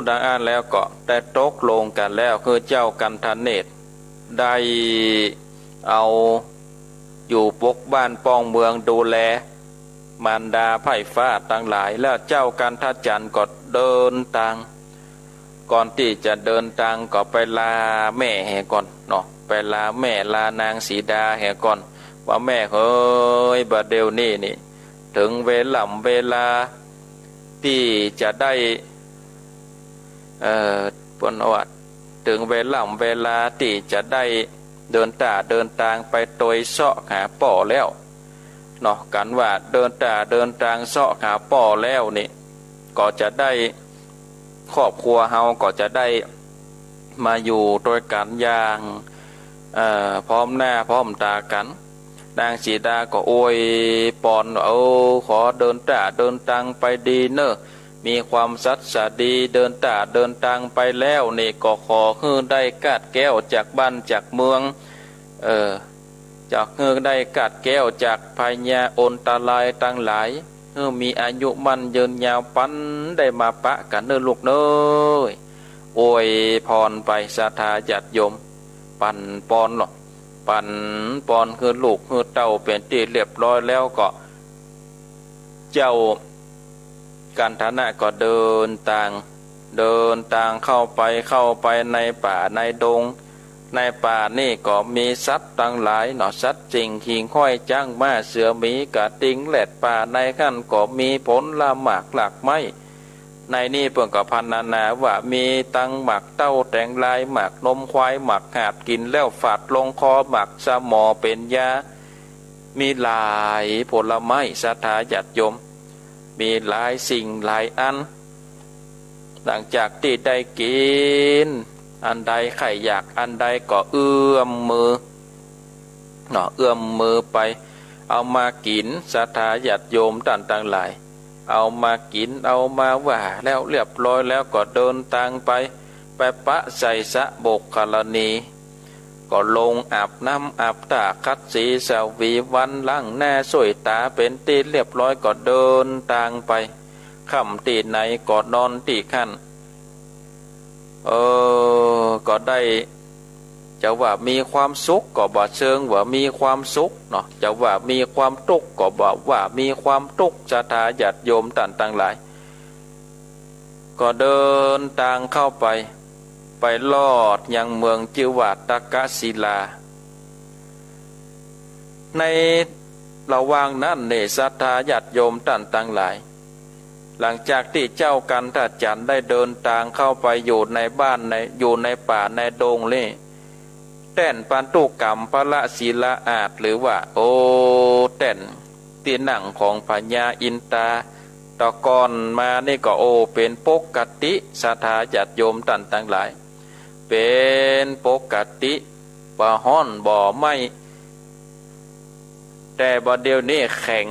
ดังอ่านแล้วก็ได้ตกลงกันแล้วคือเจ้ากันทเนตได้เอาอยู่ปกบ้านป้องเมืองดูแลมารดาไผ่ฟ้าต่างหลายแล้วเจ้ากันทจันทร์ก็เดินทางก่อนที่จะเดินทางก็ไปลาแม่แห่ก่อนเนาะไปลาแม่ลานางสีดาแห่ก่อนว่าแม่เฮ้ยบัดเดี๋ยวนี้นี่ถึงเวลาที่จะได้ปนวัดถึงเวลาที่จะได้เดินทางไปโดยเสาะหาป่อแล้วเนาะกันว่าเดินทางเสาะหาป่อแล้วนี่ก็จะได้ครอบครัวเฮาก็จะได้มาอยู่โดยกันอย่างพร้อมหน้าพร้อมตากันนางสีดาก็อวยปอนขอเดินทางไปดีเนอะมีความสัตย์สัตย์ดีเดินทางไปแล้วนี่ก็ขอให้ได้กาดแก้วจากบ้านจากเมืองจากได้กาดแก้วจากพญาอนตรายตั้งหลายมีอายุมันยืนยาวปันได้มาปะกันเนื้อลูกเนยอวยพรไปศรัทธาญาติโยมปันปอนหรอกปันปอนคือลูกคือเต้าเป็นที่เรียบร้อยแล้วก็เจ้ากันทนะก็เดินทางเข้าไปในป่าในดง ในป่านี่ก็มีสัตว์ตั้งหลายหนอสัตว์จริงขิงห้อยจ้างม้าเสือหมีกระติงแหลดป่าในขั้นก็มีผลละหมากหลักไม้ในนี่เพิ่งก็พันนาว่ามีตังหมักเต้าแต่งลายหมักนมควายหมักหาดกินแล้วฝาดลงคอหมักสมอเป็นยามีหลายผลไม้ศรัทธาญาติโยมมีหลายสิ่งหลายอันหลังจากที่ได้กินอันใดใครอยากอันใดก็เอื้อมมือเนาะเอื้อมมือไปเอามากินศรัทธาญาติโยมต่างๆหลายเอามากินเอามาว่าแล้วเรียบร้อยแล้วก็เดินทางไปปะใส่สะบกกรณีก็ลงอาบน้ำอาบตาคัดสีสวีวันล้างหน้าสวยตาเป็นตีเรียบร้อยก็เดินทางไปค่ำตีไหนก็นอนตีขั้นก็ได้จะว่ามีความสุขก็บ่เชิงว่ามีความสุขเนาะจะว่ามีความทุกข์ก็บอกว่ามีความทุกข์ศรัทธาญาติโยมต่างๆหลายก็เดินทางเข้าไปลอดยังเมืองจิวาตกศิลาในระหว่างนั้นเนศรัทธาญาติโยมต่างๆหลายหลังจากที่เจ้ากันทจันได้เดินทางเข้าไปอยู่ในบ้านอยู่ในป่าในดงเล่แต้นปันตุกรรมพระศิลาอาจหรือว่าแต้นตีหนังของพญาอินตาตะกอนมานี่ก็เป็นปกติศรัทธาญาติโยมต่างๆหลายเป็นปกติบ่ฮ้อนบ่ไหม้แต่บ่เดียวนี้แข็ง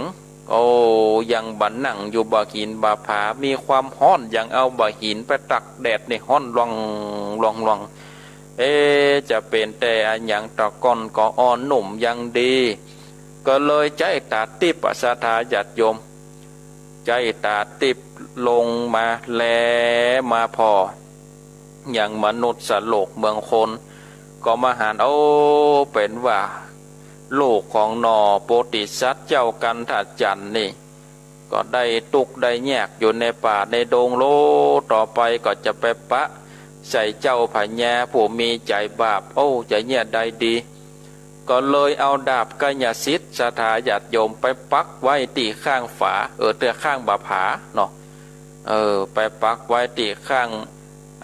ยังบันหนังอยู่บ่หินบ่ผามีความฮ้อนยังเอาบ่หินไปตักแดดในฮ้อนลองจะเป็นแต่อันอย่างตะกอนก็อ่อนหนุ่มยังดีก็เลยใจตาติปศรัทธาญาติโยมใจตาติบลงมาแลมาพออย่างมนุษย์สัตว์โลกเมืองคนก็มาหารเป็นว่าลูกของนอโปติสัตว์เจ้ากันทัดจันนี่ก็ได้ตุกได้แยกอยู่ในป่าในดงโลต่อไปก็จะไปปะใส่เจ้าพญาผู้มีใจบาปจะแย่ใดดีก็เลยเอาดาบกัญญาสิทธิ์ศรัทธาญาติโยมไปปักไว้ที่ข้างฝาเตือข้างบาผาเนาะไปปักไว้ที่ข้าง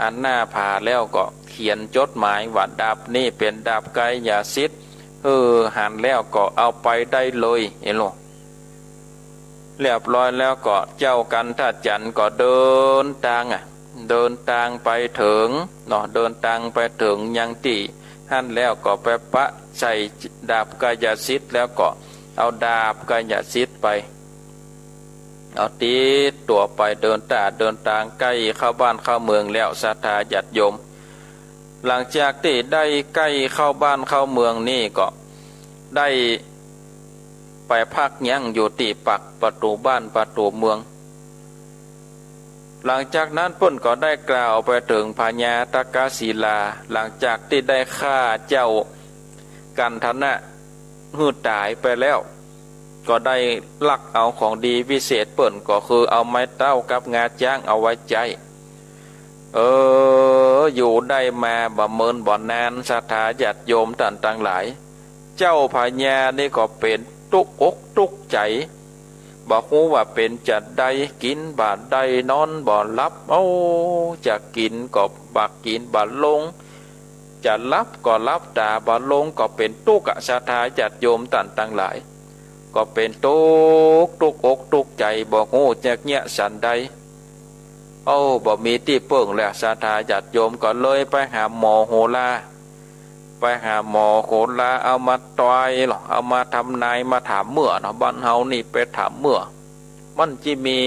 อันหน้าผาแล้วก็เขียนจดหมายว่าดาบนี่เป็นดาบกัญญาสิทธิ์หันแล้วก็เอาไปได้เลยเห็นหรอเรียบร้อยแล้วก็เจ้ากันทัดจันก็เดินทางไปถึงเนาะเดินทางไปถึงยังที่หันแล้วก็ไปปะใส่ดาบกายสิทธิ์แล้วก็เอาดาบกายสิทธิ์ไปเอาตีตัวไปเดินทางใกล้เข้าบ้านเข้าเมืองแล้วศรัทธาญาติโยมหลังจากที่ได้ใกล้เข้าบ้านเข้าเมืองนี่ก็ได้ไปพักยั้งอยู่ที่ปักประตูบ้านประตูเมืองหลังจากนั้นเพิ่นก็ได้กล่าวไปถึงพญาตกศิลาหลังจากที่ได้ฆ่าเจ้ากันทนะหืดตายไปแล้วก็ได้ลักเอาของดีวิเศษเปิ่นก็คือเอาไม้เต้ากับงาจ้างเอาไว้ใจอยู่ได้มาบ่เมินบ่นานศรัทธาญาติโยมต่างๆหลายเจ้าพญานี่ก็เป็นตุกอกตุกใจบ่ฮู้ว่าเป็นจัดใดกินบ่ใดนอนบ่หลับจะกินก็บ่กินบ่ลงจะรับก็รับตาบ่ลงก็เป็นตุกศรัทธาญาติโยมต่างๆหลายก็เป็นตุกอกตุกใจบ่ฮู้จักแยะสันใดบ่มีที่เปิ้งแล้วศรัทธาญาติโยมก็เลยไปหาหมอโหราเอามาตอยหรอเอามาทำนายมาถามเมื่อเนาะบ้านเฮานี่ไปถามเมื่อมันจะมี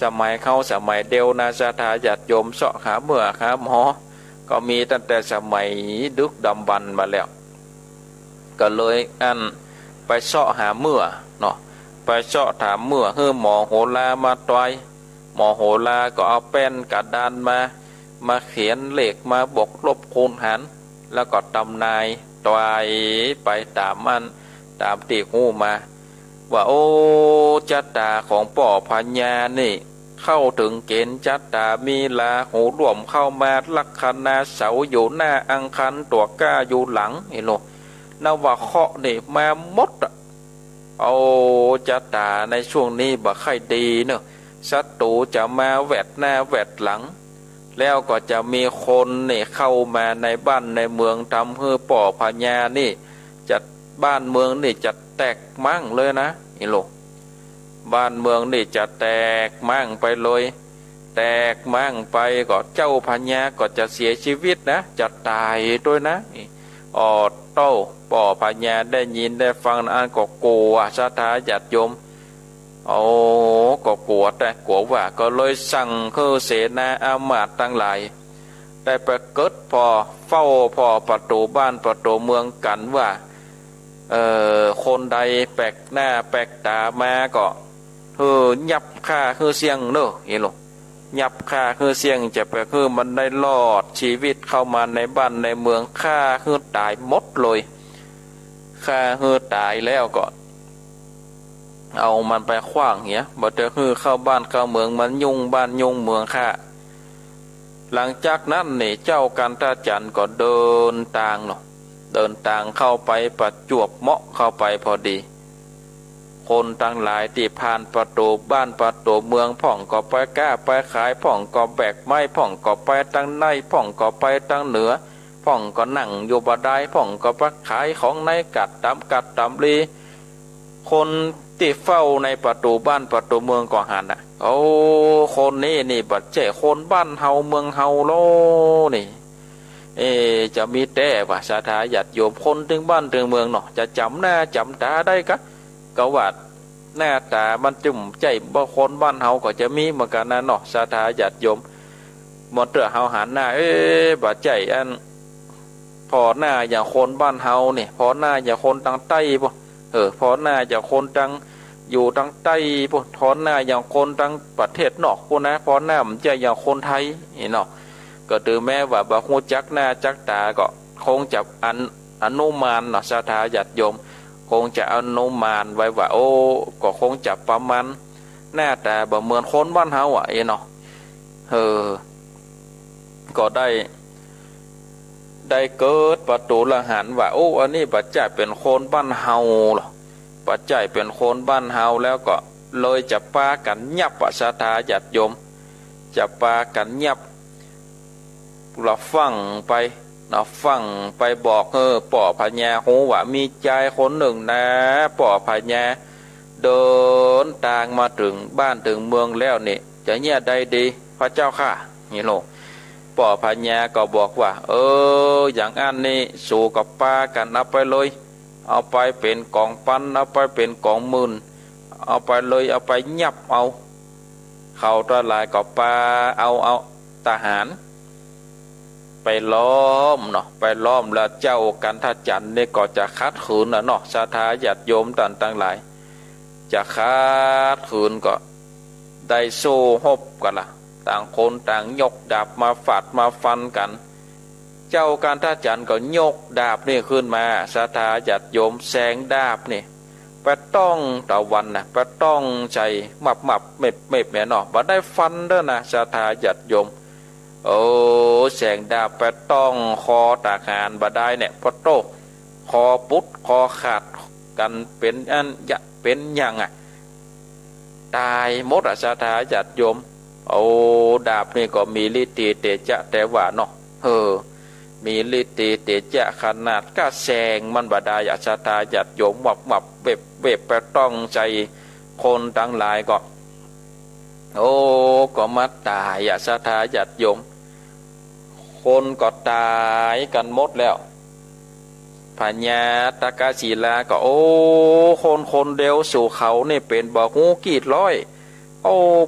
สมัยเดียวนะศรัทธาญาติโยมเสาะหาเมื่อหาหมอก็มีตั้งแต่สมัยดึกดำบรรพ์มาแล้วก็เลยไปเสาะหาเมื่อเนาะไปเสาะถามเมื่อหมอโหรามาตอยหมอโหราก็เอาแป้นกระดานมาเขียนเลขมาบวกลบคูณหารแล้วก็ตำนายตายไปตามที่หูมาว่าชะตาของป่อพญานี่ เข้าถึงเกณฑ์จัตตามีลาหูร่วมเข้ามาลัคนาเสาอยู่หน้าอังคันตัวก้าอยู่หลังไอ้โลนว่าเคาะนี่มามดเอาจัตตาในช่วงนี้บ่ค่อยดีเนอะศัตรูจะมาแวดหน้าแวดหลังแล้วก็จะมีคนนี่เข้ามาในบ้านในเมืองทำให้ป่อพญานี่จะบ้านเมืองนี่จะแตกมั่งเลยนะไอ้โลบ้านเมืองนี่จะแตกมั่งไปเลยแตกมั่งไปก็เจ้าพญาก็จะเสียชีวิตนะจะตายด้วยนะออดโต้ป่อพญาได้ยินได้ฟังอันก็กลัวศรัทธาญาติโยมโอ้ก็กลัวแต่กลัวว่าก็เลยสั่งคือเสนาอามาตย์ทั้งหลายได้ไปเกิดพอเฝ้าพอประตูบ้านประตูเมืองกันว่าคนใดแปลกหน้าแปลกตามาก็ยับค่าคือเสียงเนอะเห็นหรอยับค่าคือเสียงจะไปคือมันได้รอดชีวิตเข้ามาในบ้านในเมืองค่าคือตายหมดเลยค่าคือตายแล้วก็เอามันไปขว้างเหี้ยบ่จะคือเข้าบ้านเข้าเมืองมันยุ่งบ้านยุ่งเมืองค่าหลังจากนั้นนี่เจ้ากันตาจันก็เดินทางเนาะเดินทางเข้าไปประจวบเหมาะเข้าไปพอดีคนทั้งหลายที่ผ่านประตูบ้านประตูเมืองพ่องก็ไปกล้าไปขายพ่องก็แบกไม้พ่องก็ไปตั้งในพ่องก็ไปตั้งเหนือพ่องก็นั่งอยู่บ่ได้พ่องก็ไปขายของในกัดตำลีคนที่เฝ้าในประตูบ้านประตูเมืองก็หันโอ้คนนี้นี่บัดเจ้คนบ้านเฮาเมืองเฮาโลนี่จะมีแต่ว่าศรัทธาญาติโยมคนถึงบ้านถึงเมืองเนาะจะจำหน้าจำตาได้กะก็ว่าหน้าตามันจุ่มใจบ่คนบ้านเฮาก็จะมีเหมือนกันนะเนาะศรัทธาญาติโยมหมดเตื้อเฮาหันหน้าบ่ใจอันพอหน้าอย่างคนบ้านเฮานี่พอหน้าอย่างคนทางใต้บ่พอหน้าอย่างคนทางอยู่ทางใต้บ่พอหน้าอย่างคนทางประเทศนอกพุ่นนะพอหน้ามันจะอย่างคนไทยนี่เนาะก็ถือแม้ว่าบ่ฮู้จักหน้าจักตาก็คงจะอนุมานเนาะศรัทธาญาติโยมคงจะอนุมานไว้ว่าโอ้ก็คงจะประมาณหน้าตาบ่เหมือนคนบ้านเฮาเนาะก็ได้เกิดประตูละหันว่าโอ้อันนี้ปัจจัยเป็นคนบ้านเฮาหรอปัจจัยเป็นคนบ้านเฮาแล้วก็เลยจะปากันยับศรัทธาญาติโยมจะปากันยับเราฟังไปบอกป่อพญาหูว่ามีใจคนหนึ่งนะป่อพญาเดินทางมาถึงบ้านถึงเมืองแล้วนี่จะเนี่ยได้ดีพระเจ้าค่ะนี่โลป่อพญาก็บอกว่าอย่างอันนี้สู่กับป้ากันเอาไปเลยเอาไปเป็นกองปันเอาไปเป็นกองหมื่นเอาไปเลยเอาไปยับเอาเขาตะลายกับป้าเอาทหารไปล้อมเนาะไปล้อมแล้วเจ้ากันทจันนี่ก็จะคัดขืนเนาะศรัทธาญาติโยมต่างๆหลายจะคัดขืนก็ได้โซ่ฮบกันล่ะต่างคนต่างยกดาบมาฝาดมาฟันกันเจ้ากันทจันก็ยกดาบนี่ขึ้นมาศรัทธาญาติโยมแสงดาบนี่ไปต้องตะวันนะไปต้องใจมับเม็บแม่เนาะบ่ได้ฟันเด้อนะศรัทธาญาติโยมแสงดาบไปต้องคอตาหารบ่ได้เนี่ยพอโตคอปุดคอขาดกันเป็นอันเป็นอย่างตายหมดศรัทธาญาติโยมดาบนี่ก็มีฤทธิ์เตจะแต่ว่าเนาะมีฤทธิ์เตจะขนาดก็แสงมันบ่ได้ศรัทธาญาติโยมมับเว็บไปต้องใจคนทั้งหลายก็ก็มาตายศรัทธาญาติโยมคนก็ตายกันหมดแล้วพญาตากาศีลาก็คนเดียวสู่เขานี่เป็นบ่ฮู้กี่ร้อย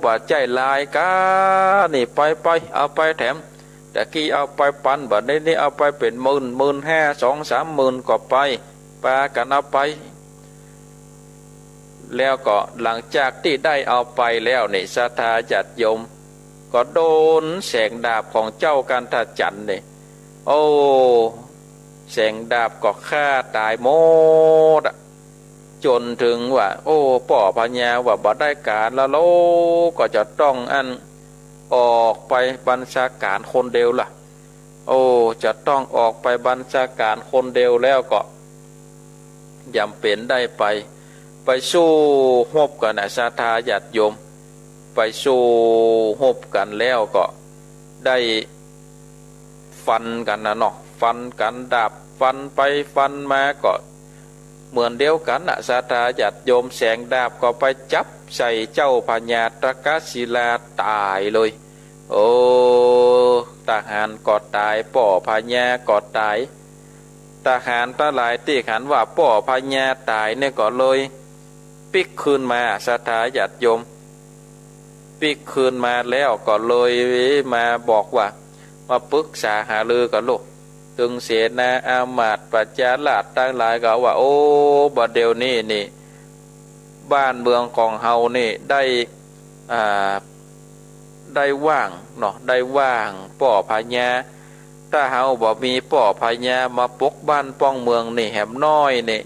บ่ใจลายกานี่ไปเอาไปแถมแต่กี้เอาไปปันบัดนี้เอาไปเป็นหมื่นห้า2-3 หมื่นก็ไปปากันเอาไปแล้วก็หลังจากที่ได้เอาไปแล้วนี่ศรัทธาญาติโยมก็โดนแสงดาบของเจ้ากันทจันนี่แสงดาบก็ฆ่าตายหมด จนถึงว่าโอ้ป่อพญาว่าบ่ได้การแล้วโลก็จะต้องออกไปบัญชาการคนเดียวล่ะโอ้จะต้องออกไปบัญชาการคนเดียวแล้วก็ยำเป็นได้ไปสู้รบกันศรัทธาญาติโยมไปสู้รบกันแล้วก็ได้ฟันกันนะเนาะฟันกันดาบฟันไปฟันมาก็เหมือนเดียวกันศรัทธาญาติโยมแสงดาบก็ไปจับใส่เจ้าพญาตกศิลาตายเลยโอ้ทหารก็ตายป่อพญาก็ตายทหารทั้งหลายที่ขันว่าป่อพญาตายเนี่ยก็เลยปิกคืนมาศรัทธาญาติโยมปิกคืนมาแล้วก็เลยมาบอกว่ามาปรึกษาหารือกันลูกตึงเสนาอามาตย์ปัจจาลาดตั้งหลายก็ว่าโอ้บัดเดี๋ยวนี้นี่บ้านเมืองของเฮานี่ได้ว่างเนาะได้ว่างป่อพญาถ้าเฮาบ่มีป่อพญามาปกบ้านป้องเมืองนี่แหมน้อยนี่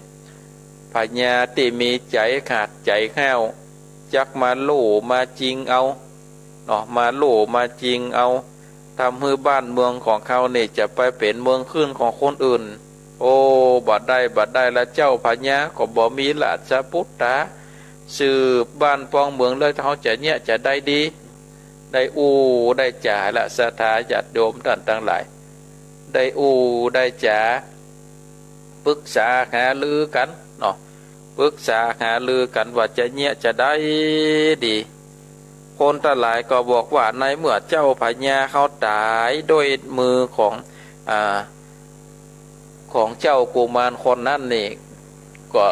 พญาที่มีใจขาดใจแห้วจักมาลู่มาจริงเอาเนาะมาลู่มาจริงเอาทำให้บ้านเมืองของเขาเนี่ยจะไปเป็นเมืองขึ้นของคนอื่นโอ้บัดได้ละเจ้าพญาก็บ่มีราชพุทธาสืบบ้านปองเมืองเลยเขาจะเนี่ยจะได้ดีได้ได้จ่าละศรัทธาญาติโยมท่านทั้งหลายได้ได้จ่าปรึกษาหารือกันเนาะปรึกษาหารือกันว่าจะเนี่ยจะได้ดีคนทั้งหลายก็บอกว่าในเมื่อเจ้าพญาเขาตายด้วยมือของเจ้ากุมารคนนั้นนี่ก็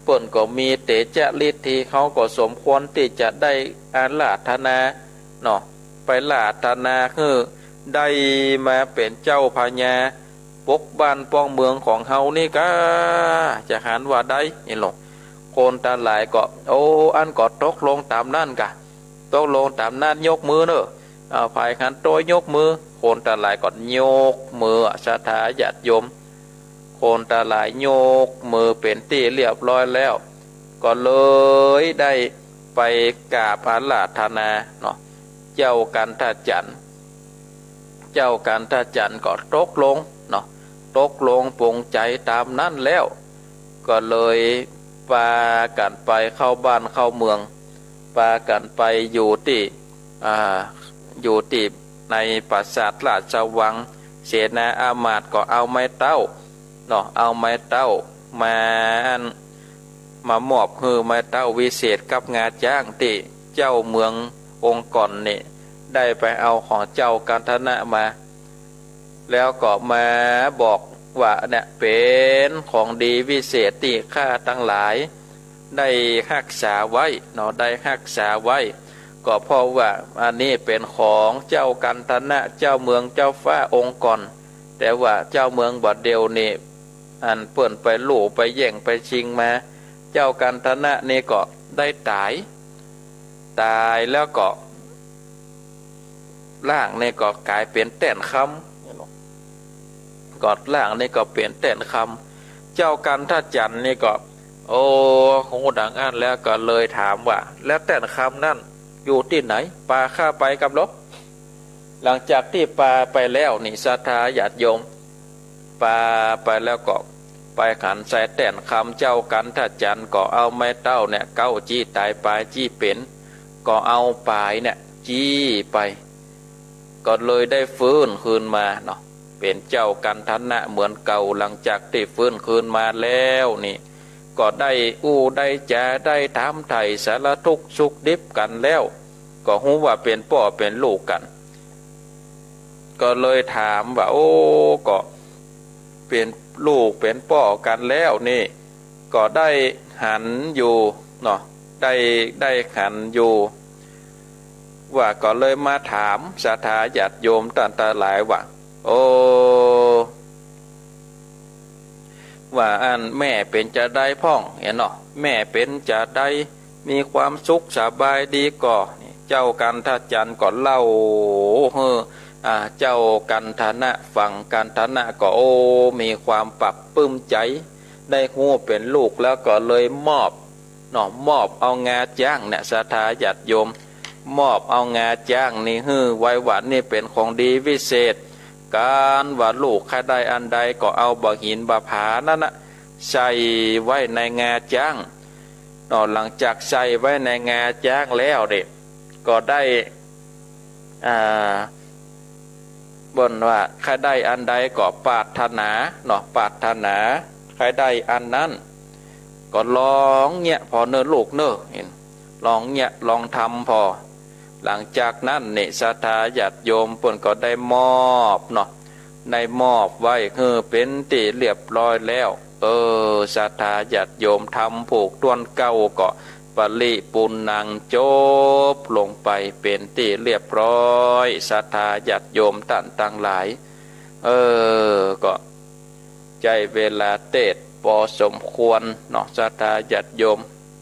เปิ่นก็มีเตจะฤทธิ์ที่เขาก็สมควรที่จะได้อาราธนาเนาะไปลาธนาคือได้มาเป็นเจ้าพญาปกบ้านป้องเมืองของเฮานี่ก็จะหันว่าได้นี่หรอกคนทั้งหลายก็โอ้อันก็ตกลงตามนั่นกะตกลงตามนั้นยกมือเนอะฝ่ายขันโตยยกมือคนทั้งหลายก็ยกมือศรัทธาญาติโยมคนทั้งหลายยกมือเป็นที่เรียบร้อยแล้วก็เลยได้ไปกราบอาราธนาเนาะเจ้ากันทจันทร์ก็ตกลงเนาะตกลงปรงใจตามนั้นแล้วก็เลยพากันไปเข้าบ้านเข้าเมืองพากันไปอยู่ที่ในปราสาทราชวังเสนาอามาตย์ก็เอาไม้เต้าเนาะเอาไม้เต้ามามอบคือไม้เต้าวิเศษกับงาจ้างที่เจ้าเมืององค์ก่อนนี่ได้ไปเอาของเจ้ากันทนะมาแล้วก็มาบอกว่าเนี่ยเป็นของดีวิเศษที่ข้าทั้งหลายได้รักษาไว้เนาะได้รักษาไว้ก็เพราะว่าอันนี้เป็นของเจ้ากันทนะเจ้าเมืองเจ้าฟ้าองค์ก่อนแต่ว่าเจ้าเมืองบัดเดียวนี่อันเปิ่นไปลู่ไปแย่งไปชิงมาเจ้ากันทนะนี่ก็ได้ตายแล้วก็ร่างนี่ก็กลายเป็นแต่นคำกอดล่างนี่ก็เปลี่ยนแต่นคำเจ้ากันทจันทร์นี่ก็โอ้คงดังอันแล้วก็เลยถามว่าแล้วแต่นคำนั่นอยู่ที่ไหนปาข้าไปกับลบหลังจากที่ปาไปแล้วนี่ศรัทธาญาติโยมปาไปแล้วก็ไปขันใส่แต่นคำเจ้ากันทจันทร์ก็เอาไม้เต้าเนี่ยเก้าจี้ตายปลายจี้เป็นก็เอาปลายเนี่ยจี้ไปก็เลยได้ฟื้นคืนมาเนาะเป็นเจ้ากันทนะเหมือนเก่าหลังจากที่ฟื้นคืนมาแล้วนี่ก็ได้ได้จะได้ถามไถ่สารทุกข์สุขดิบกันแล้วก็รู้ว่าเป็นพ่อเป็นลูกกันก็เลยถามว่าโอ้ก็เป็นลูกเป็นพ่อกันแล้วนี่ก็ได้หันอยู่เนาะได้หันอยู่ว่าก็เลยมาถามศรัทธาญาติโยมต่างๆหลายว่าโอ้ว่าอันแม่เป็นจะได้พ่องเห็นเนาะแม่เป็นจะได้มีความสุขสบายดีก่อเจ้ากันทจันทร์ก็เล่าเจ้ากันทนะฟังกันทนะก็โอ้มีความปรับปลื้มใจ ได้หู้เป็นลูกแล้วก็เลยมอบเนาะมอบเอางาจ้างเนี่ยศรัทธาญาติโยมมอบเอางาจ้างนี่ฮื้อไว้หวานนี่เป็นของดีวิเศษการว่าลูกใครได้อันใดก็เอาบ่หินบ่ผานั่นนะใส่ไว้ในงาจ้างเนาะหลังจากใส่ไว้ในงาจ้างแล้วเด็กก็ได้บนว่าใครได้อันใดก็ปรารถนาเนาะปรารถนาใครได้อันนั้นก็ลองเนี่ยพอเนื้อลูกเนื้อเห็นลองเนี่ยลองทำพอหลังจากนั้นเนี่ยศรัทธาญาติโยมเพิ่นก็ได้มอบเนาะได้มอบไว้คือเป็นที่เรียบร้อยแล้วศรัทธาญาติโยมทำผูกต้วนเก้าก็ปริปุณังจบลงไปเป็นที่เรียบร้อยศรัทธาญาติโยมท่านต่างหลายก็ใจเวลาเทศพอสมควรเนาะศรัทธาญาติโยม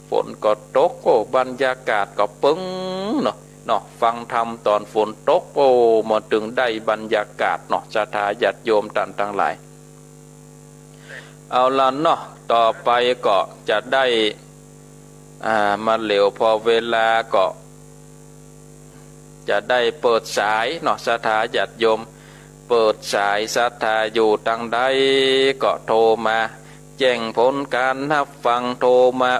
ฝนก็ตกบรรยากาศก็ปึ้งเนาะฟังธรรมตอนฝนตกมาถึงได้บรรยากาศเนาะศรัทธาญาติโยมท่านต่างหลายเอาละเนาะต่อไปก็จะได้มาเหลวพอเวลาก็จะได้เปิดสายเนาะศรัทธาญาติโยมเปิดสายศรัทธาอยู่ตั้งใดก็โทรมาแจ้งผลการนับฟังโทรมา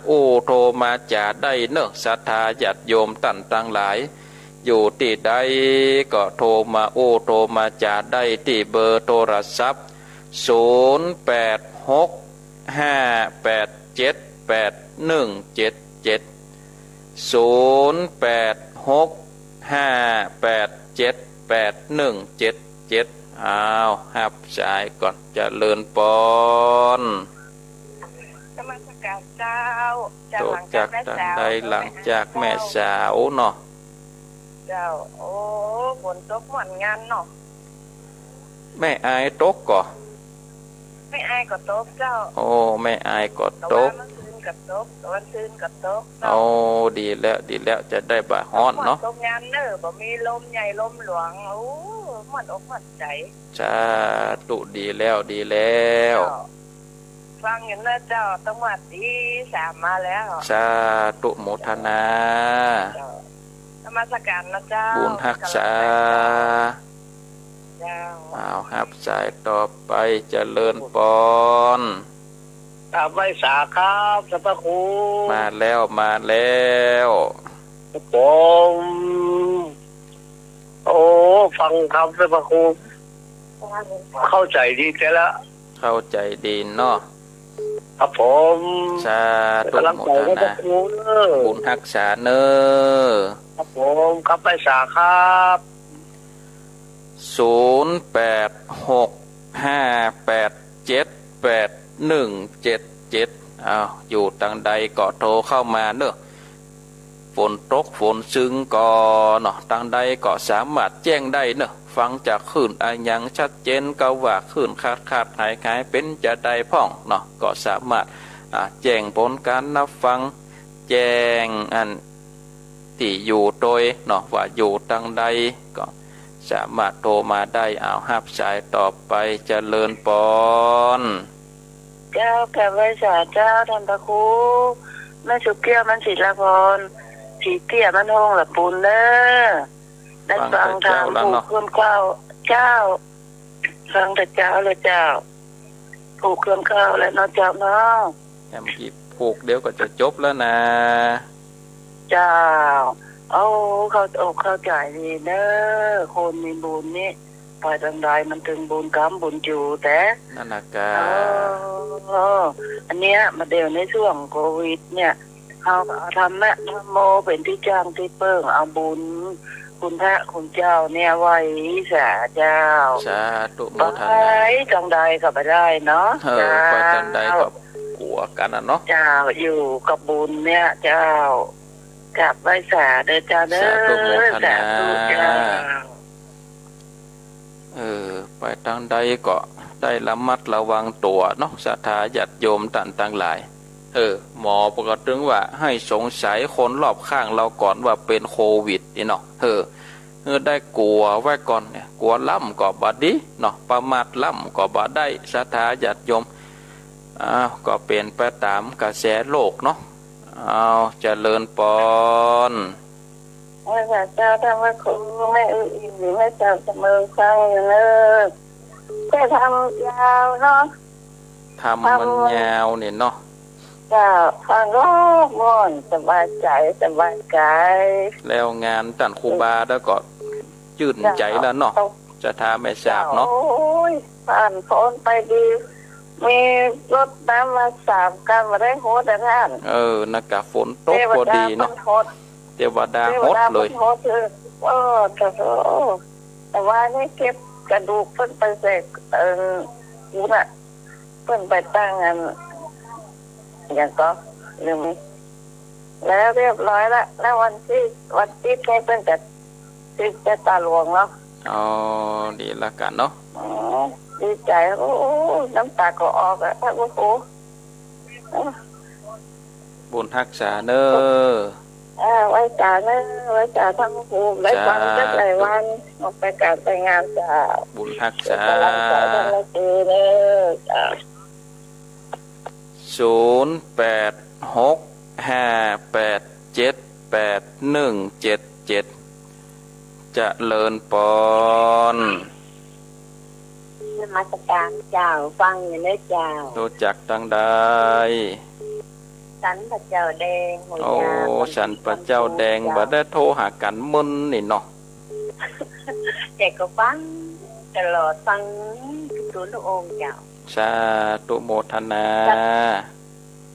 โทรมาจะได้เนอะศรัทธาญาติโยมท่านทั้งหลายอยู่ที่ใดก็โทรมาโทรมาจะได้ที่เบอร์โทรศัพท์0865878177อ้าวหับสายก่อนเจริญปอนนมัสการเจ้าโตจากตันใดหลังจากแม่สาวเนาะเจ้าฝนตกเหมือนงานเนาะแม่อายตกก่อไม่อายก็ตกเจ้าแม่อายก็ตกวันคืนก็ตกวันคืนก็ตกดีแล้วจะได้บ่ฮ้อนเนาะตกงานเนอะบ่มีลมใหญ่ลมหลวงหมดอกหมดใจจ้าตุดีแล้วฟังอย่างนั้นเจ้าต้องวัดที่3มาแล้วสาธุโมทนานมัสการนะเจ้าบุญรักษาครับสายต่อไปเจริญปอนไว้สาครับสัพพคูมาแล้วผมฟังคำสัพพคูเข้าใจดีแต่ละเข้าใจดีเนาะครับผมสาธุโมทนาบุญรักษาเนอครับผมครับไว้สาครับ0865878177อยู่ทางใดก็โทรเข้ามาเนอะฝนตกฝนซึ้งก็เนาะทางใดก็สามารถแจ้งได้เนอะฟังจากคลื่นอย่างชัดเจนก็ว่าคลื่นขาดหายเป็นจะได้พ่องเนาะก็สามารถแจ้งผลการนับฟังแจ้งที่อยู่โดยเนาะว่าอยู่ทางใดก็สามารถโทรมาได้หับสายต่อไปเจริญปอนเจ้าแก่ไว้สาเจ้าท่านพระครูแม่สุเกี้ยวมันศิลาพรสีเตี้ยมันห้องหลับปูนเด้อได้ฟังทางผูกเครื่องข้าวเจ้าฟังแต่เจ้าเลยเจ้าผูกเครื่องข้าวแล้วเนาะเจ้าเนาะเมื่อกี้ผูกเดี๋ยวก็จะจบแล้วนะเจ้าเข้าใจดีเนอะคนมีบุญนี่ไปทางใดมันถึงบุญกรรมบุญจูแต่นั่นนะกาอันเนี้ยมาเดี๋ยวในช่วงโควิดเนี่ยเขาทำแม่ทำโมเป็นที่จ้างที่เปิ้งเอาบุญคุณพระคุณเจ้าเนี่ยไว้สาเจ้าสาธุโมทนาไปทางใดก็ไปได้เนาะไปทางใดก็กลัวกันนะเนาะเจ้าอยู่กับบุญเนี่ยเจ้ากลับไหว้สาเด้อจ้าเด้อสาธุโมทนาไปทางใดก็ได้ระมัดระวังตัวเนาะศรัทธาญาติโยมต่างหลายหมอประกาศถึงว่าให้สงสัยคนรอบข้างเราก่อนว่าเป็นโควิดนี่เนาะได้กลัวไว้ก่อนเนี่ยกลัวล่ำก็บ่ดีเนาะประมาทล่ำก็บ่ได้ศรัทธาญาติโยม อ้าวก็เป็นไปตามกระแสโลกเนาะเอาเจริญปอน พระศาสดาเจ้าทำให้ครูไม่อึอิ่มหรือไม่จับเสมอฟังอย่างเลิศแค่ทำยาวเนาะทำมันยาวเนี่ยเนาะเจ้าฟังก็ม่อนสบายใจสบายกายแล้วงานตันครูบาแล้วก็จื่นใจแล้วเนาะจะทาไม่ทราบเนาะโอ้ยผ่านพ้นไปดีมีรถน้ำมา3 กันมาได้โหดแต่ท่านนักกะฝนตกพอดีเนาะเทวดาโหดเลยแต่ว่านี่เก็บกระดูกเพิ่นไปเสกกูน่ะเพิ่นไปตั้งอันอย่างก็ลืมแล้วเรียบร้อยละแล้ววันที่แค่เพิ่นจะตาหลวงเนาะอ๋อดีละกันเนาะดีใจโอ้น้ำตาก็ออกอะท่านครูบุญรักษาเนอไว้จ่าเนอไว้จ่าทั้งครูไว้ฟังก็หลายวันออกไปการไปงานจ่าบุญรักษา0865878177จะเลินปอนนมัสการเจ้าฟังอยู่เด้อเจ้ารู้จักตั้งใดฉันพระเจ้าแดงโอ้ฉันพระเจ้าแดงบ่ได้โทรหากันมึนนี่เนาะแต่ก็ฟังตลอดฟังทุกองค์เจ้าสาธุโมทนา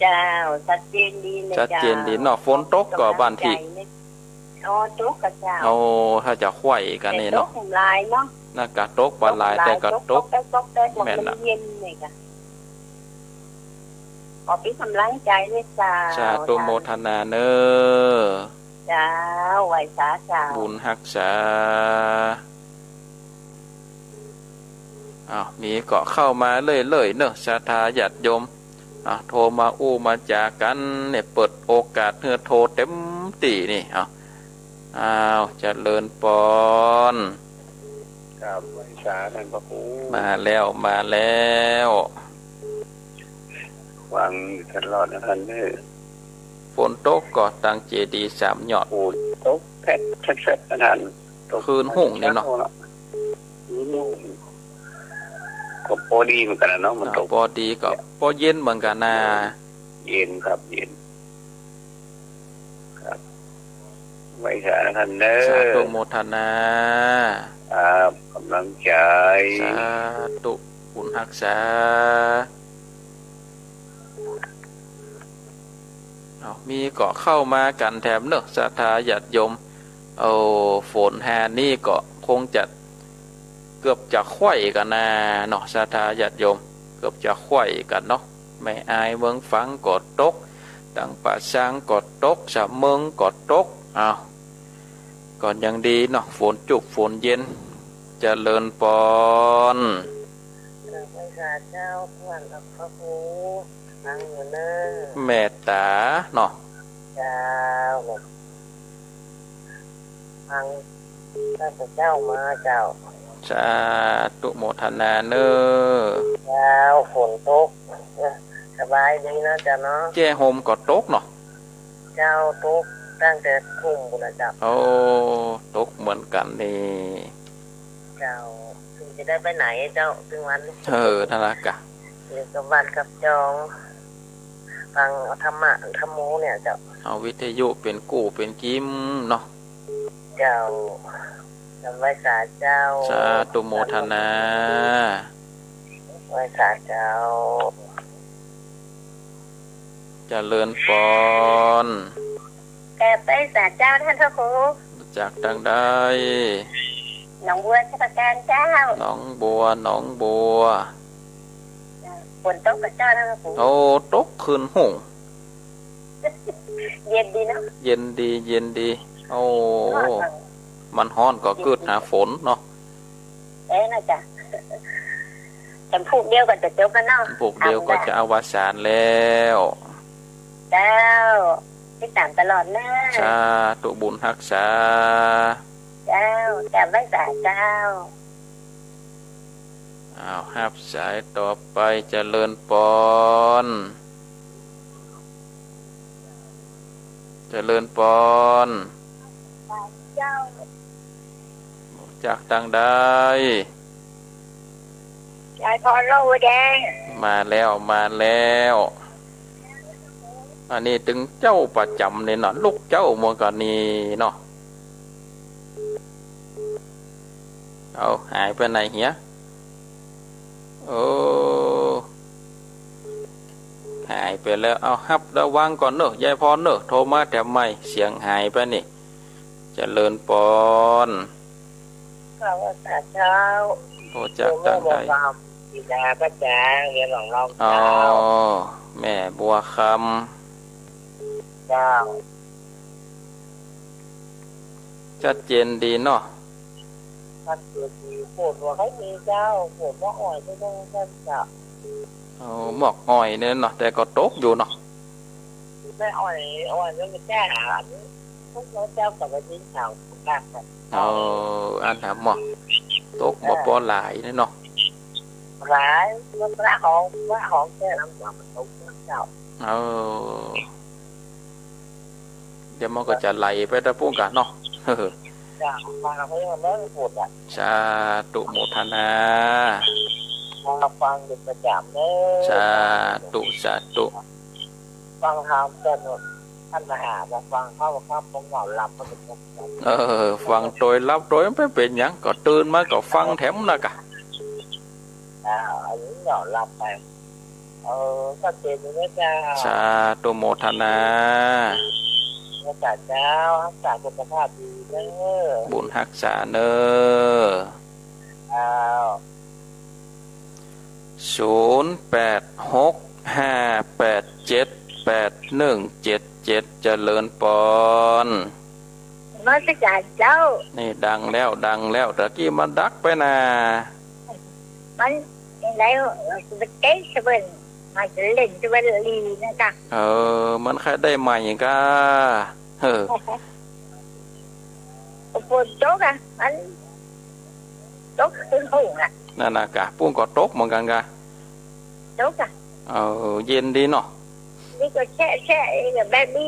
เจ้าชัดเจนดีเลยเจ้าชัดเจนดีเนาะฝนตกก็บ้านที่ตกกับเจ้าโอ้ถ้าจะไขว้กันนี่เนาะตกลายเนาะน่ากะตกบ่หลายแต่ก็ตกแม่นล่ะเย็นนี่ก็ขอพี่กำลังใจด้วยจ้าสาธุโมทนาเนอเจ้าไหวสาเจ้าบุญรักษามีเกาะเข้ามาเรื่อยๆเนอะศรัทธาญาติโยมโทรมามาจากกันเนี่ยเปิดโอกาสเพื่อโทรเต็มตีนี่เจริญปอนครับไหวสาท่านพระครูมาแล้ววางตลอดนะท่านเด้อฝนตกก็ตั้งเจดีย์3 ยอดโอ้ตกแพทแซ่บๆท่านคืนหุ่งนี่เนาะก็พอดีเหมือนกันเนาะมันตกพอดีก็พอเย็นเหมือนกันนะเย็นครับเย็นครับไหวสาท่านเด้อสาธุโมทนาครับกำลังใจสาธุบุญรักษามีก็เข้ามากันแถมเนอะศรัทธาญาติโยมฝนแฮนี่ก็คงจะเกือบจะไขว้กันนะเนาะศรัทธาญาติโยมเกือบจะไขว้กันเนาะไม่อายเมืองฟังก็ตกตั้งป่าช้างก็ตกสะเมืองก็ตกก่อนยังดีเนาะฝนจุกฝนเย็นเจริญปอนพระเจ้าพระพระครูนั่งอยู่เนอเมตตาเนาะเจ้าฟังพระเจ้ามาเจ้าสาธุโมทนาเนอเจ้าฝนตกสบายดีนะเจ้าเนาะแจ้โฮมก็ตกเนาะเจ้าตกตั้งแต่ทุ่มบุญจับโอ้ตกเหมือนกันนี่เจ้าถึงจะได้ไปไหนเจ้าถึงวันนั่นละกะอยู่กับบ้านกับจองฟังธรรมะธรรมโมเนี่ยเจ้าเอาวิทยุเป็นกู้เป็นกิมเนาะเจ้าจำไว้สาเจ้าสาธุโมทนาไว้สาเจ้าเจริญปอนแกไปสาเจ้าท่านพระครูจากทางใดหนองบัวชัยการเจ้าหนองบัวฝนตกกับเจ้าท่านพระครูโอ้ตกคืนหุ่งเย็นดีเนาะเย็นดีโอ้มันฮ้อนก็เกิดหาฝนเนาะนะจ๊ะจำพูกเดียวก็จะจบกันเนาะพูกเดียวก็จะอวสานแล้วเจ้าติดตามตลอดนะสาธุบุญรักษาเจ้าจำไว้สาเจ้าฮับสายต่อไปเจริญปอน ริญปอนเจ้าจากทางใดยายพรโลแดงมาแล้วมาแล้วอันนี้ถึงเจ้าประจำเนี่ยเนาะลูกเจ้ามัวกันนี่เนาะเอาหายไปไหนเหี้ยโอ้หายไปแล้วเอาฮับระวังก่อนเนอะยายพรเนอะโทรมาแต่ไม่เสียงหายไปนี่เจริญปอนข้าวสารเช้าโอ้จากต่างใดบิดาป้าจ๋าเรียนหลองเราอ๋อแม่บัวคำเจ้าชัดเจนดีเนาะท่านคือปวดหัวให้มีเจ้าปวดว่าอ่อยไม่ต้องท่านเจ้าหมอกอ่อยเนี่ยเนาะแต่ก็ตกอยู่เนาะไม่อ่อยแล้วมันแก้อาหารพวกเราเจ้ากับวันนี้ข่าวมากครับอันถามหมอกตกบ่ปอหลายเนี่ยเนาะหลายมันพระของแค่ลำบากมันตกเจ้าเดี๋ยวมันก็จะไหลไปตะปุ้งกันเนาะจ้าฟังเขาเรียกว่าเรื่องปวดอ่ะสาธุโมทนาฟังเป็นประจำเนสาธุสาธุฟังทำสนุกท่านมหาจะฟังเข้าผมเหงาหลับก็เป็นฟังโดยรับโดยไม่เป็นอย่างก็ตื่นมาก็ฟังแถมนะกะอันนี้เหงาหลับไปก็เจนนี่จ้าสาธุโมทนาพระเจ้ารักษาสุขภาพดีเนอบุญรักษาเนอ0865878177เจริญปอนมาสักการเจ้านี่ดังแล้วตะกี้มันดักไปนะมันแล้วมันเก๊ะสะบันมาจะเล่นสะบันลีนะจ๊ะมันใครได้ใหม่ก็ฝนตกอ่ะมันตกขึ้นหุ่งอ่ะนั่นนะกะปุ้งก็ตกเหมือนกันกะตกอ่ะเย็นดีเนาะนี่ก็แช่แบบแบบนี้